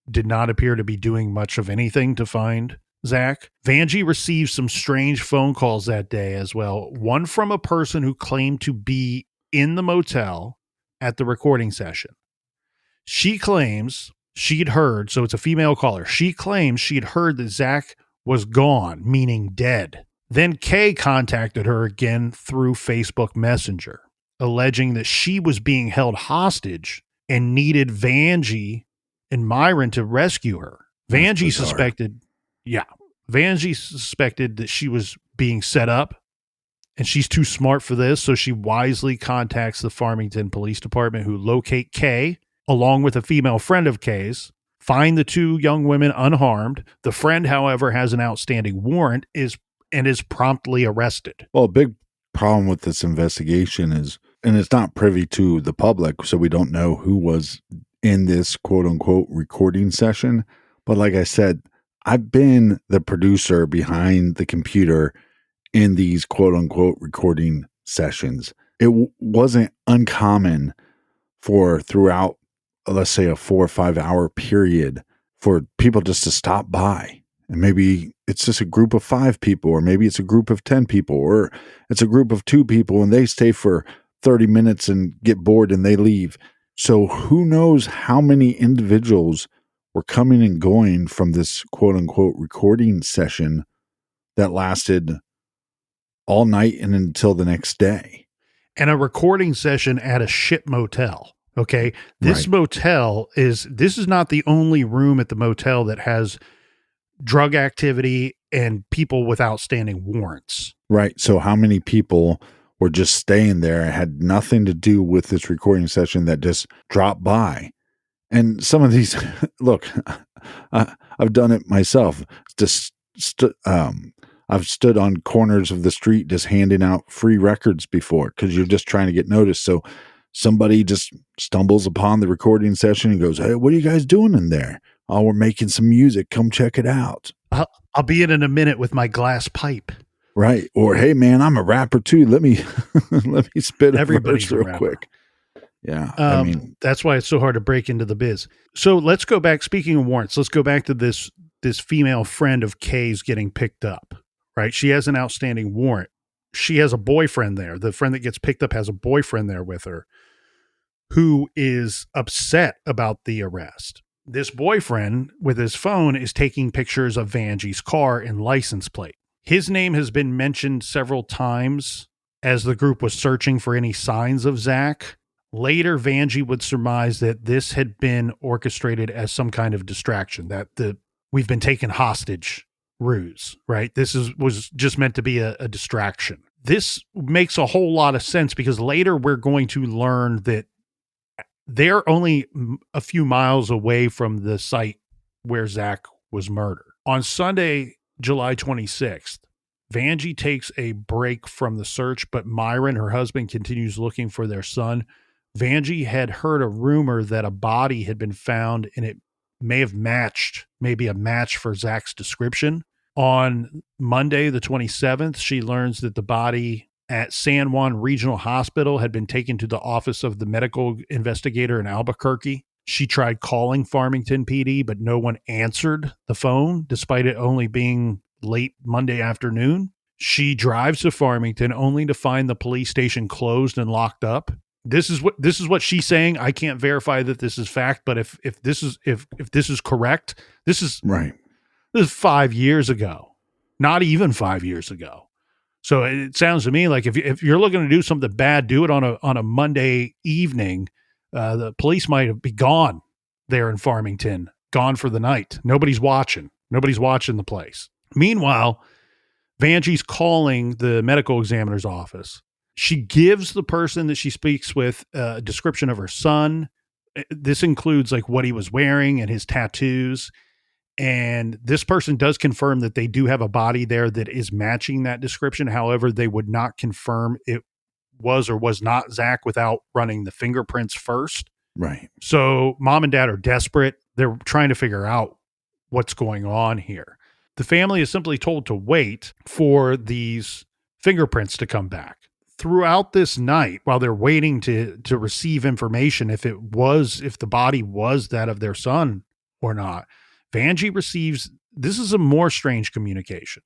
did not appear to be doing much of anything to find Zach. Vanjie received some strange phone calls that day as well. One from a person who claimed to be in the motel at the recording session. She claims she'd heard, so it's a female caller. She claims she'd heard that Zach was gone, meaning dead. Then Kay contacted her again through Facebook Messenger, alleging that she was being held hostage and needed Vanjie and Myron to rescue her. Vanjie suspected that she was being set up and she's too smart for this. So she wisely contacts the Farmington Police Department, who locate Kay along with a female friend of Kay's, find the two young women unharmed. The friend, however, has an outstanding warrant and is promptly arrested. Well, a big problem with this investigation is, and it's not privy to the public, so we don't know who was in this quote unquote recording session. But like I said, I've been the producer behind the computer in these quote unquote recording sessions. It wasn't uncommon for throughout, let's say, a 4 or 5 hour period for people just to stop by And maybe it's just a group of 5 people, or maybe it's a group of 10 people, or it's a group of 2 people and they stay for 30 minutes and get bored and they leave. So who knows how many individuals were coming and going from this quote unquote recording session that lasted all night and until the next day. And a recording session at a shit motel. Okay. This motel this is not the only room at the motel that has drug activity and people with outstanding warrants. Right. So how many people were just staying there and had nothing to do with this recording session that just dropped by? And some of these, look, I've done it myself. Just I've stood on corners of the street just handing out free records before, because you're just trying to get noticed. So somebody just stumbles upon the recording session and goes, "Hey, what are you guys doing in there?" "Oh, we're making some music. Come check it out." I'll be in a minute with my glass pipe. Right. Or, "Hey man, I'm a rapper too. Let me spit a verse real quick." Yeah. I mean, that's why it's so hard to break into the biz. So let's go back. Speaking of warrants, let's go back to this female friend of Kay's getting picked up, right? She has an outstanding warrant. She has a boyfriend there. The friend that gets picked up has a boyfriend there with her who is upset about the arrest. This boyfriend with his phone is taking pictures of Vanjie's car and license plate. His name has been mentioned several times as the group was searching for any signs of Zach. Later, Vanjie would surmise that this had been orchestrated as some kind of distraction, that we've been taken hostage ruse, right? This was just meant to be a distraction. This makes a whole lot of sense because later we're going to learn that they're only a few miles away from the site where Zach was murdered. On Sunday, July 26th, Vanjie takes a break from the search, but Myron, her husband, continues looking for their son. Vanjie had heard a rumor that a body had been found and it may have maybe a match for Zach's description. On Monday, the 27th, she learns that the body at San Juan Regional Hospital had been taken to the office of the medical investigator in Albuquerque. She tried calling Farmington PD, but no one answered the phone, despite it only being late Monday afternoon. She drives to Farmington only to find the police station closed and locked up. This is what she's saying. I can't verify that this is fact, but if this is correct, this is right. This is 5 years ago, not even 5 years ago. So it sounds to me like if you're looking to do something bad, do it on a Monday evening. The police might be gone there in Farmington, gone for the night. Nobody's watching the place. Meanwhile, Vanjie's calling the medical examiner's office. She gives the person that she speaks with a description of her son. This includes like what he was wearing and his tattoos. And this person does confirm that they do have a body there that is matching that description. However, they would not confirm it was or was not Zach without running the fingerprints first. Right. So mom and dad are desperate. They're trying to figure out what's going on here. The family is simply told to wait for these fingerprints to come back. Throughout this night, while they're waiting to receive information, if the body was that of their son or not, Vanjie receives, this is a more strange communication,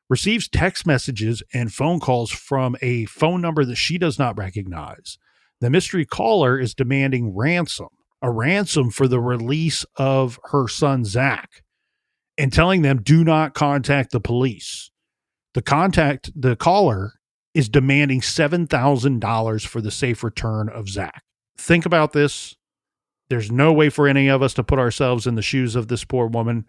receives text messages and phone calls from a phone number that she does not recognize. The mystery caller is demanding a ransom for the release of her son, Zach, and telling them, do not contact the police. The caller is demanding $7,000 for the safe return of Zach. Think about this. There's no way for any of us to put ourselves in the shoes of this poor woman,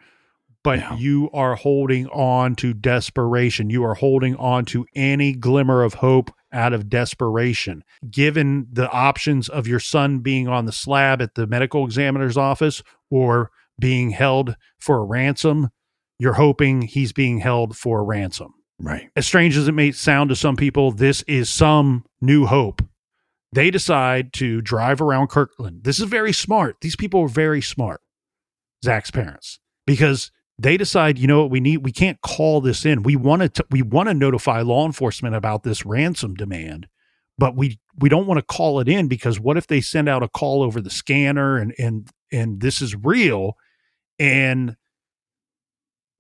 but you are holding on to desperation. You are holding on to any glimmer of hope out of desperation. Given the options of your son being on the slab at the medical examiner's office or being held for a ransom, you're hoping he's being held for a ransom. Right. As strange as it may sound to some people, this is some new hope. They decide to drive around Kirkland. This is very smart. These people are very smart, Zach's parents, because they decide, you know what we need? We can't call this in. We want to notify law enforcement about this ransom demand, but we don't want to call it in because what if they send out a call over the scanner and this is real and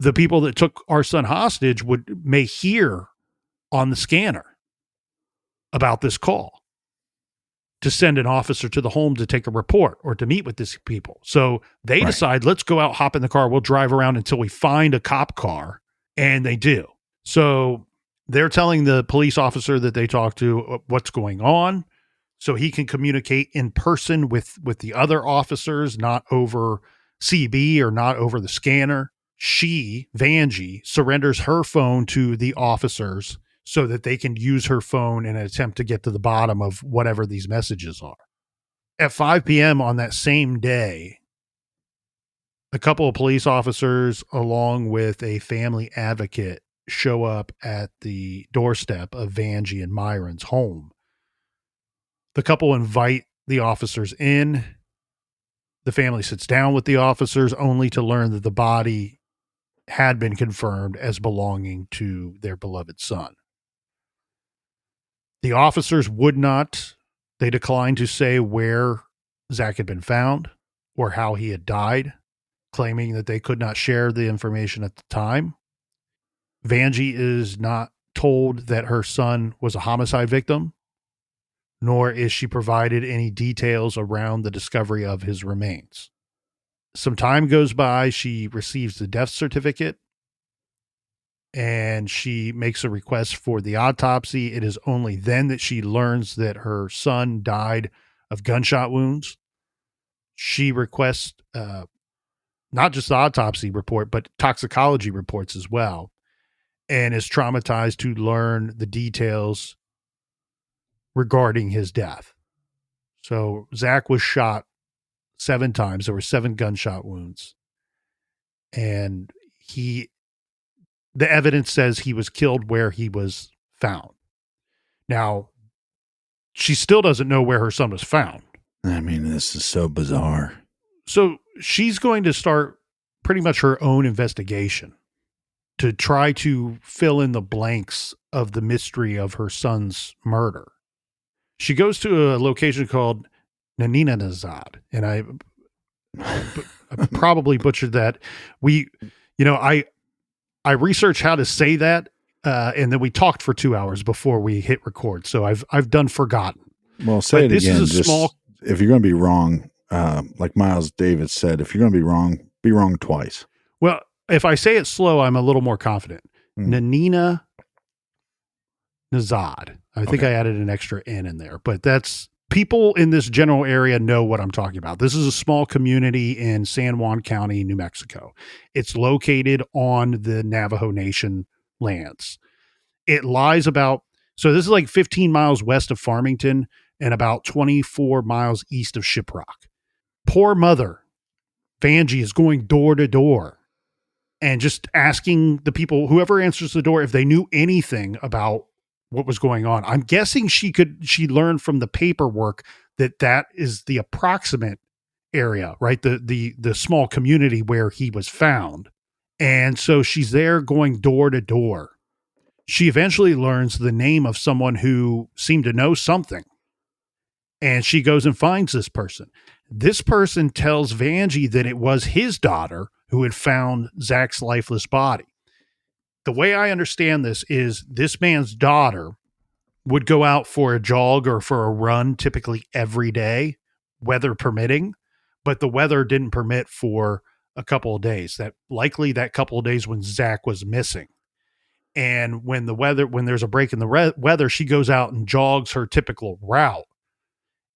the people that took our son hostage may hear on the scanner about this call to send an officer to the home to take a report or to meet with these people. So they decide, let's go out, hop in the car. We'll drive around until we find a cop car. And they do. So they're telling the police officer that they talked to what's going on so he can communicate in person with the other officers, not over CB or not over the scanner. She, Vanjie, surrenders her phone to the officers so that they can use her phone in an attempt to get to the bottom of whatever these messages are. At 5 p.m. on that same day, a couple of police officers, along with a family advocate, show up at the doorstep of Vanjie and Myron's home. The couple invite the officers in. The family sits down with the officers only to learn that the body had been confirmed as belonging to their beloved son. The officers they declined to say where Zach had been found or how he had died, claiming that they could not share the information at the time. Vanjie is not told that her son was a homicide victim, nor is she provided any details around the discovery of his remains. Some time goes by, she receives the death certificate, and she makes a request for the autopsy. It is only then that she learns that her son died of gunshot wounds. She requests not just the autopsy report, but toxicology reports as well, and is traumatized to learn the details regarding his death. So Zach was shot 7 times. There were 7 gunshot wounds. And the evidence says he was killed where he was found. Now, she still doesn't know where her son was found. I mean, this is so bizarre. So she's going to start pretty much her own investigation to try to fill in the blanks of the mystery of her son's murder. She goes to a location called Naninanazad, and I probably butchered that. I researched how to say that, and then we talked for 2 hours before we hit record. So I've done forgotten. Well, say but it again. If you're going to be wrong, like Miles Davis said, if you're going to be wrong twice. Well, if I say it slow, I'm a little more confident. Nanina Nazad. I think I added an extra N in there, but that's people in this general area know what I'm talking about. This is a small community in San Juan County, New Mexico. It's located on the Navajo Nation lands. It lies so this is like 15 miles west of Farmington and about 24 miles east of Shiprock. Poor mother, Vanjie, is going door to door and just asking the people, whoever answers the door, if they knew anything about what was going on. I'm guessing she learned from the paperwork that is the approximate area, right? The small community where he was found. And so she's there going door to door. She eventually learns the name of someone who seemed to know something. And she goes and finds this person. This person tells Vanjie that it was his daughter who had found Zach's lifeless body. The way I understand this is this man's daughter would go out for a jog or for a run typically every day, weather permitting, but the weather didn't permit for a couple of days. That couple of days when Zach was missing. And when there's a break in the weather, she goes out and jogs her typical route.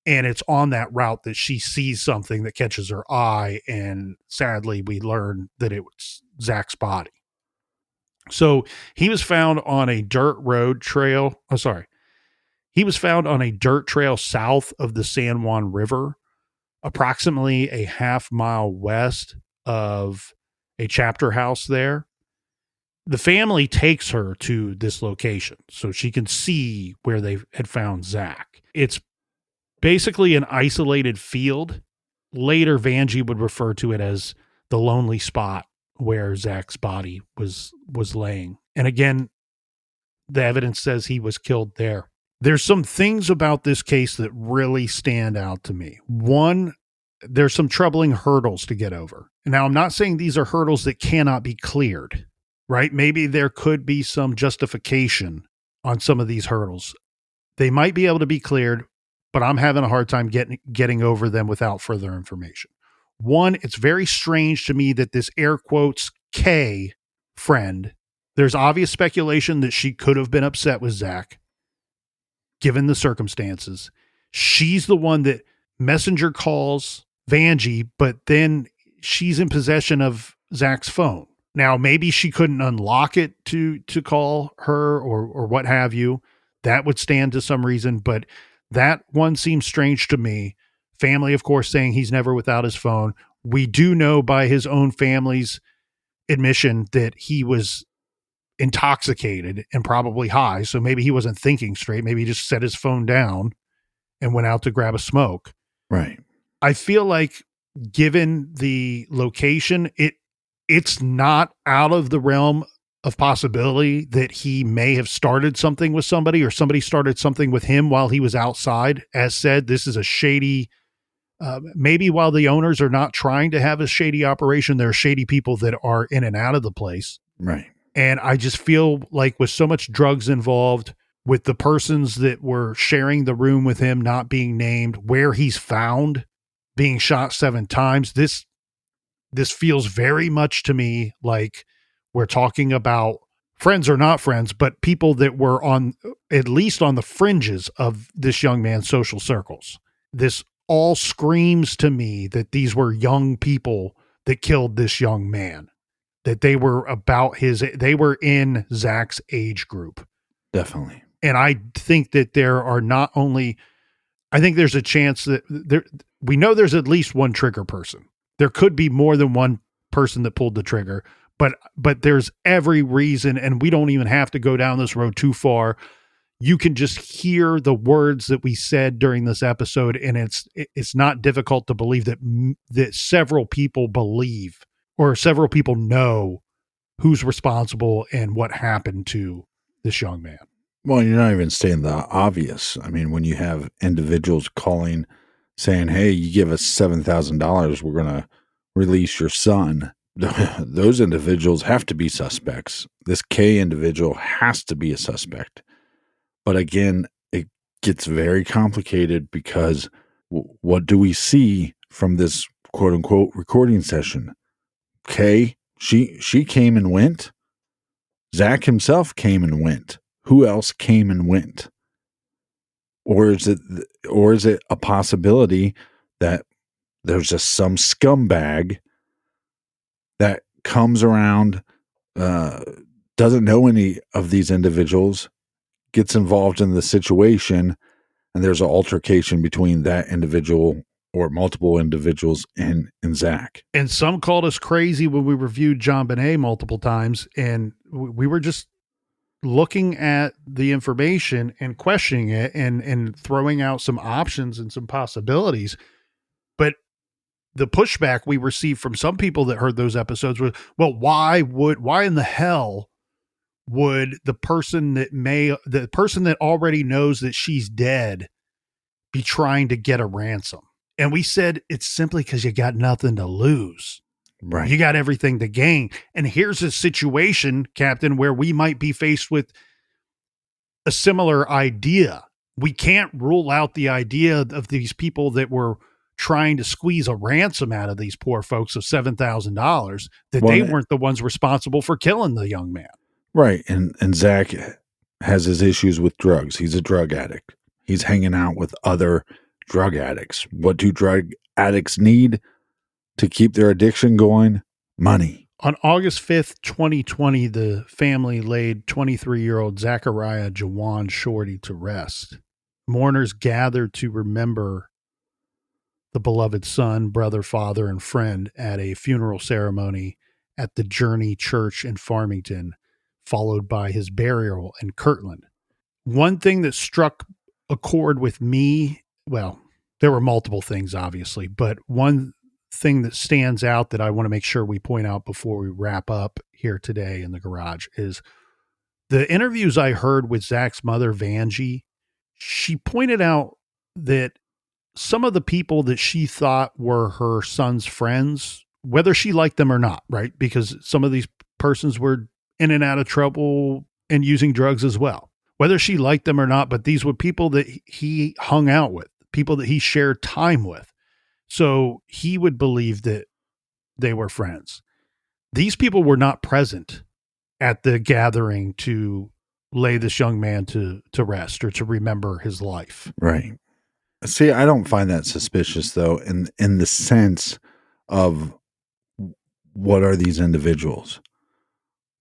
And it's on that route that she sees something that catches her eye. And sadly, we learn that it was Zach's body. So he was found on a dirt trail south of the San Juan River, approximately a half mile west of a chapter house there. The family takes her to this location so she can see where they had found Zach. It's basically an isolated field. Later, Vanjie would refer to it as the lonely spot where Zach's body was laying. And again, the evidence says he was killed there. There's some things about this case that really stand out to me. One, there's some troubling hurdles to get over. Now, I'm not saying these are hurdles that cannot be cleared, right? Maybe there could be some justification on some of these hurdles. They might be able to be cleared, but I'm having a hard time getting over them without further information. One, it's very strange to me that this air quotes K friend, there's obvious speculation that she could have been upset with Zach, given the circumstances. She's the one that messenger calls Vanjie, but then she's in possession of Zach's phone. Now, maybe she couldn't unlock it to call her or what have you. That would stand to some reason, but that one seems strange to me. Family, of course, saying he's never without his phone. We do know by his own family's admission that he was intoxicated and probably high. So maybe he wasn't thinking straight. Maybe he just set his phone down and went out to grab a smoke. Right. I feel like given the location, it's not out of the realm of possibility that he may have started something with somebody or somebody started something with him while he was outside. As said, this is a shady, maybe while the owners are not trying to have a shady operation, there are shady people that are in and out of the place. Right. And I just feel like with so much drugs involved, with the persons that were sharing the room with him not being named, where he's found, being shot 7 times, this feels very much to me like we're talking about friends or not friends, but people that were on, at least on the fringes of this young man's social circles. This all screams to me that these were young people that killed this young man, that they were they were in Zach's age group. Definitely. And I think that there are not only, I think there's a chance that we know there's at least one trigger person. There could be more than one person that pulled the trigger, but there's every reason, and we don't even have to go down this road too far. You can just hear the words that we said during this episode, and it's not difficult to believe that several people believe or several people know who's responsible and what happened to this young man. Well, you're not even saying the obvious. I mean, when you have individuals calling saying, hey, you give us $7,000, we're going to release your son. Those individuals have to be suspects. This K individual has to be a suspect. But again, it gets very complicated because what do we see from this quote unquote recording session? K, she came and went. Zach himself came and went. Who else came and went? Or is it a possibility that there's just some scumbag that comes around, doesn't know any of these individuals, gets involved in the situation, and there's an altercation between that individual or multiple individuals and Zach. And some called us crazy when we reviewed John Bonet multiple times, and we were just looking at the information and questioning it and throwing out some options and some possibilities. But the pushback we received from some people that heard those episodes was, well, why in the hell would the person that already knows that she's dead be trying to get a ransom? And we said, it's simply because you got nothing to lose. Right. You got everything to gain. And here's a situation, Captain, where we might be faced with a similar idea. We can't rule out the idea of these people that were trying to squeeze a ransom out of these poor folks of $7,000, that they weren't the ones responsible for killing the young man. Right. And Zach has his issues with drugs. He's a drug addict. He's hanging out with other drug addicts. What do drug addicts need to keep their addiction going? Money. On August 5th, 2020, the family laid 23-year-old Zachariah Juwaun Shorty to rest. Mourners gathered to remember the beloved son, brother, father, and friend at a funeral ceremony at the Journey Church in Farmington, followed by his burial in Kirtland. One thing that struck a chord with me, well, there were multiple things, obviously, but one thing that stands out that I want to make sure we point out before we wrap up here today in the garage is the interviews I heard with Zach's mother, Vanjie. She pointed out that some of the people that she thought were her son's friends, whether she liked them or not, right? Because some of these persons were in and out of trouble and using drugs as well, whether she liked them or not. But these were people that he hung out with, people that he shared time with. So he would believe that they were friends. These people were not present at the gathering to lay this young man to rest or to remember his life. Right. See, I don't find that suspicious though, in the sense of what are these individuals?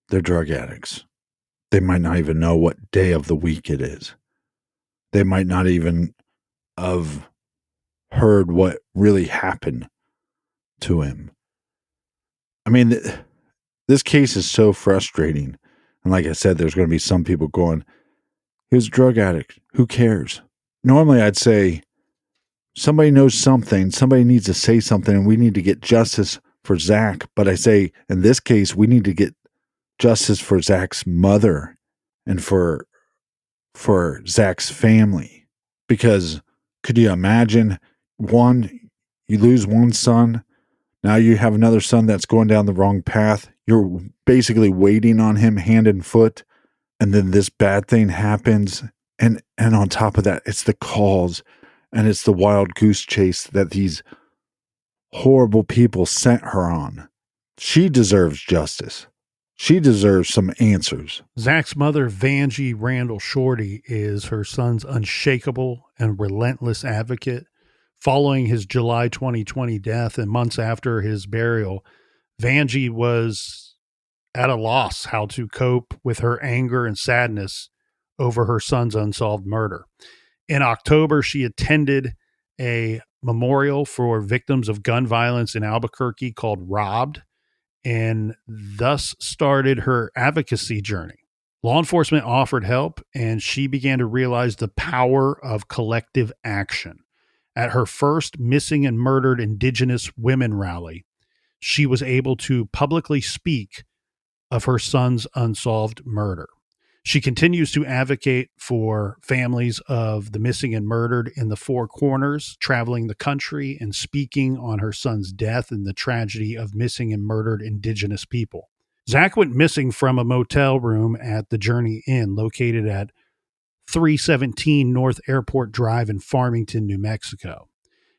They're drug addicts. They might not even know what day of the week it is. They might not even have heard what really happened to him. I mean, this case is so frustrating. And like I said, there's going to be some people going, he was a drug addict. Who cares? Normally I'd say somebody knows something. Somebody needs to say something and we need to get justice for Zach. But I say in this case, we need to get justice for Zach's mother and for Zach's family. Because could you imagine, you lose one son, now you have another son that's going down the wrong path. You're basically waiting on him hand and foot, and then this bad thing happens. And on top of that, it's the calls and it's the wild goose chase that these horrible people sent her on. She deserves justice. She deserves some answers. Zach's mother, Vanjie Randall Shorty, is her son's unshakable and relentless advocate. Following his July 2020 death and months after his burial, Vanjie was at a loss how to cope with her anger and sadness over her son's unsolved murder. In October, she attended a memorial for victims of gun violence in Albuquerque called Robbed, and thus started her advocacy journey. Law enforcement offered help, and she began to realize the power of collective action. At her first missing and murdered Indigenous women rally, she was able to publicly speak of her son's unsolved murder. She continues to advocate for families of the missing and murdered in the Four Corners, traveling the country and speaking on her son's death and the tragedy of missing and murdered Indigenous people. Zach went missing from a motel room at the Journey Inn, located at 317 North Airport Drive in Farmington, New Mexico.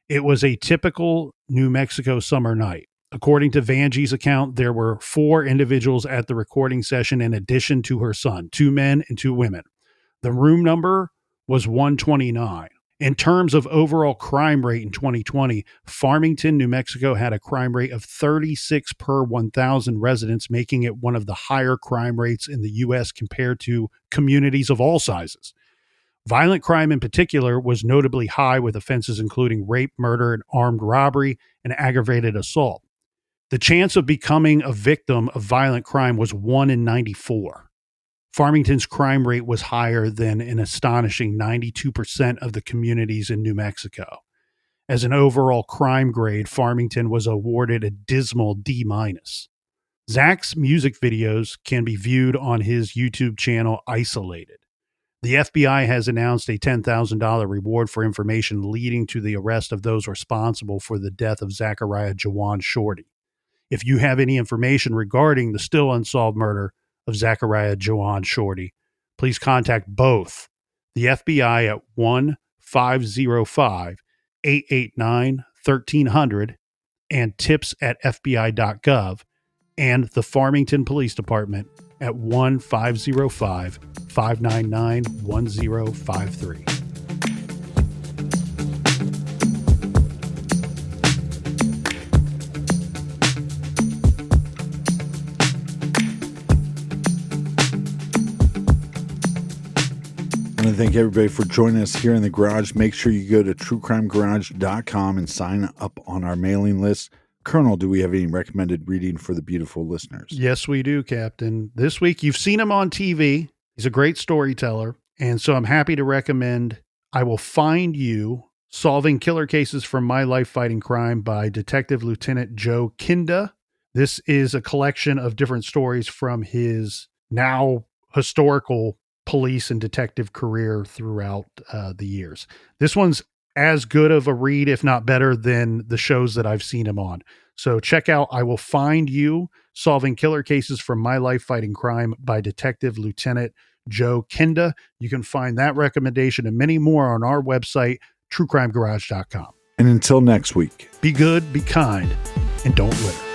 It was a typical New Mexico summer night. According to Vanjie's account, there were 4 individuals at the recording session in addition to her son, 2 men and 2 women. The room number was 129. In terms of overall crime rate in 2020, Farmington, New Mexico had a crime rate of 36 per 1,000 residents, making it one of the higher crime rates in the U.S. compared to communities of all sizes. Violent crime in particular was notably high, with offenses including rape, murder, and armed robbery and aggravated assault. The chance of becoming a victim of violent crime was 1 in 94. Farmington's crime rate was higher than an astonishing 92% of the communities in New Mexico. As an overall crime grade, Farmington was awarded a dismal D-. Zach's music videos can be viewed on his YouTube channel, Isolated. The F.B.I. has announced a $10,000 reward for information leading to the arrest of those responsible for the death of Zachariah Juwaun Shorty. If you have any information regarding the still unsolved murder of Zachariah Juwaun Shorty, please contact both the FBI at 1-505-889-1300 and tips@fbi.gov, and the Farmington Police Department at 1-505-599-1053. I want to thank everybody for joining us here in the garage. Make sure you go to truecrimegarage.com and sign up on our mailing list. Colonel, do we have any recommended reading for the beautiful listeners? Yes, we do, Captain. This week, you've seen him on TV. He's a great storyteller. And so I'm happy to recommend I Will Find You, Solving Killer Cases from My Life Fighting Crime by Detective Lieutenant Joe Kinda. This is a collection of different stories from his now historical police and detective career throughout the years. This one's as good of a read, if not better, than the shows that I've seen him on. So check out I Will Find You, Solving Killer Cases from My Life Fighting Crime by Detective Lieutenant Joe Kenda. You can find that recommendation and many more on our website, truecrimegarage.com. And until next week, Be good, be kind, and don't litter.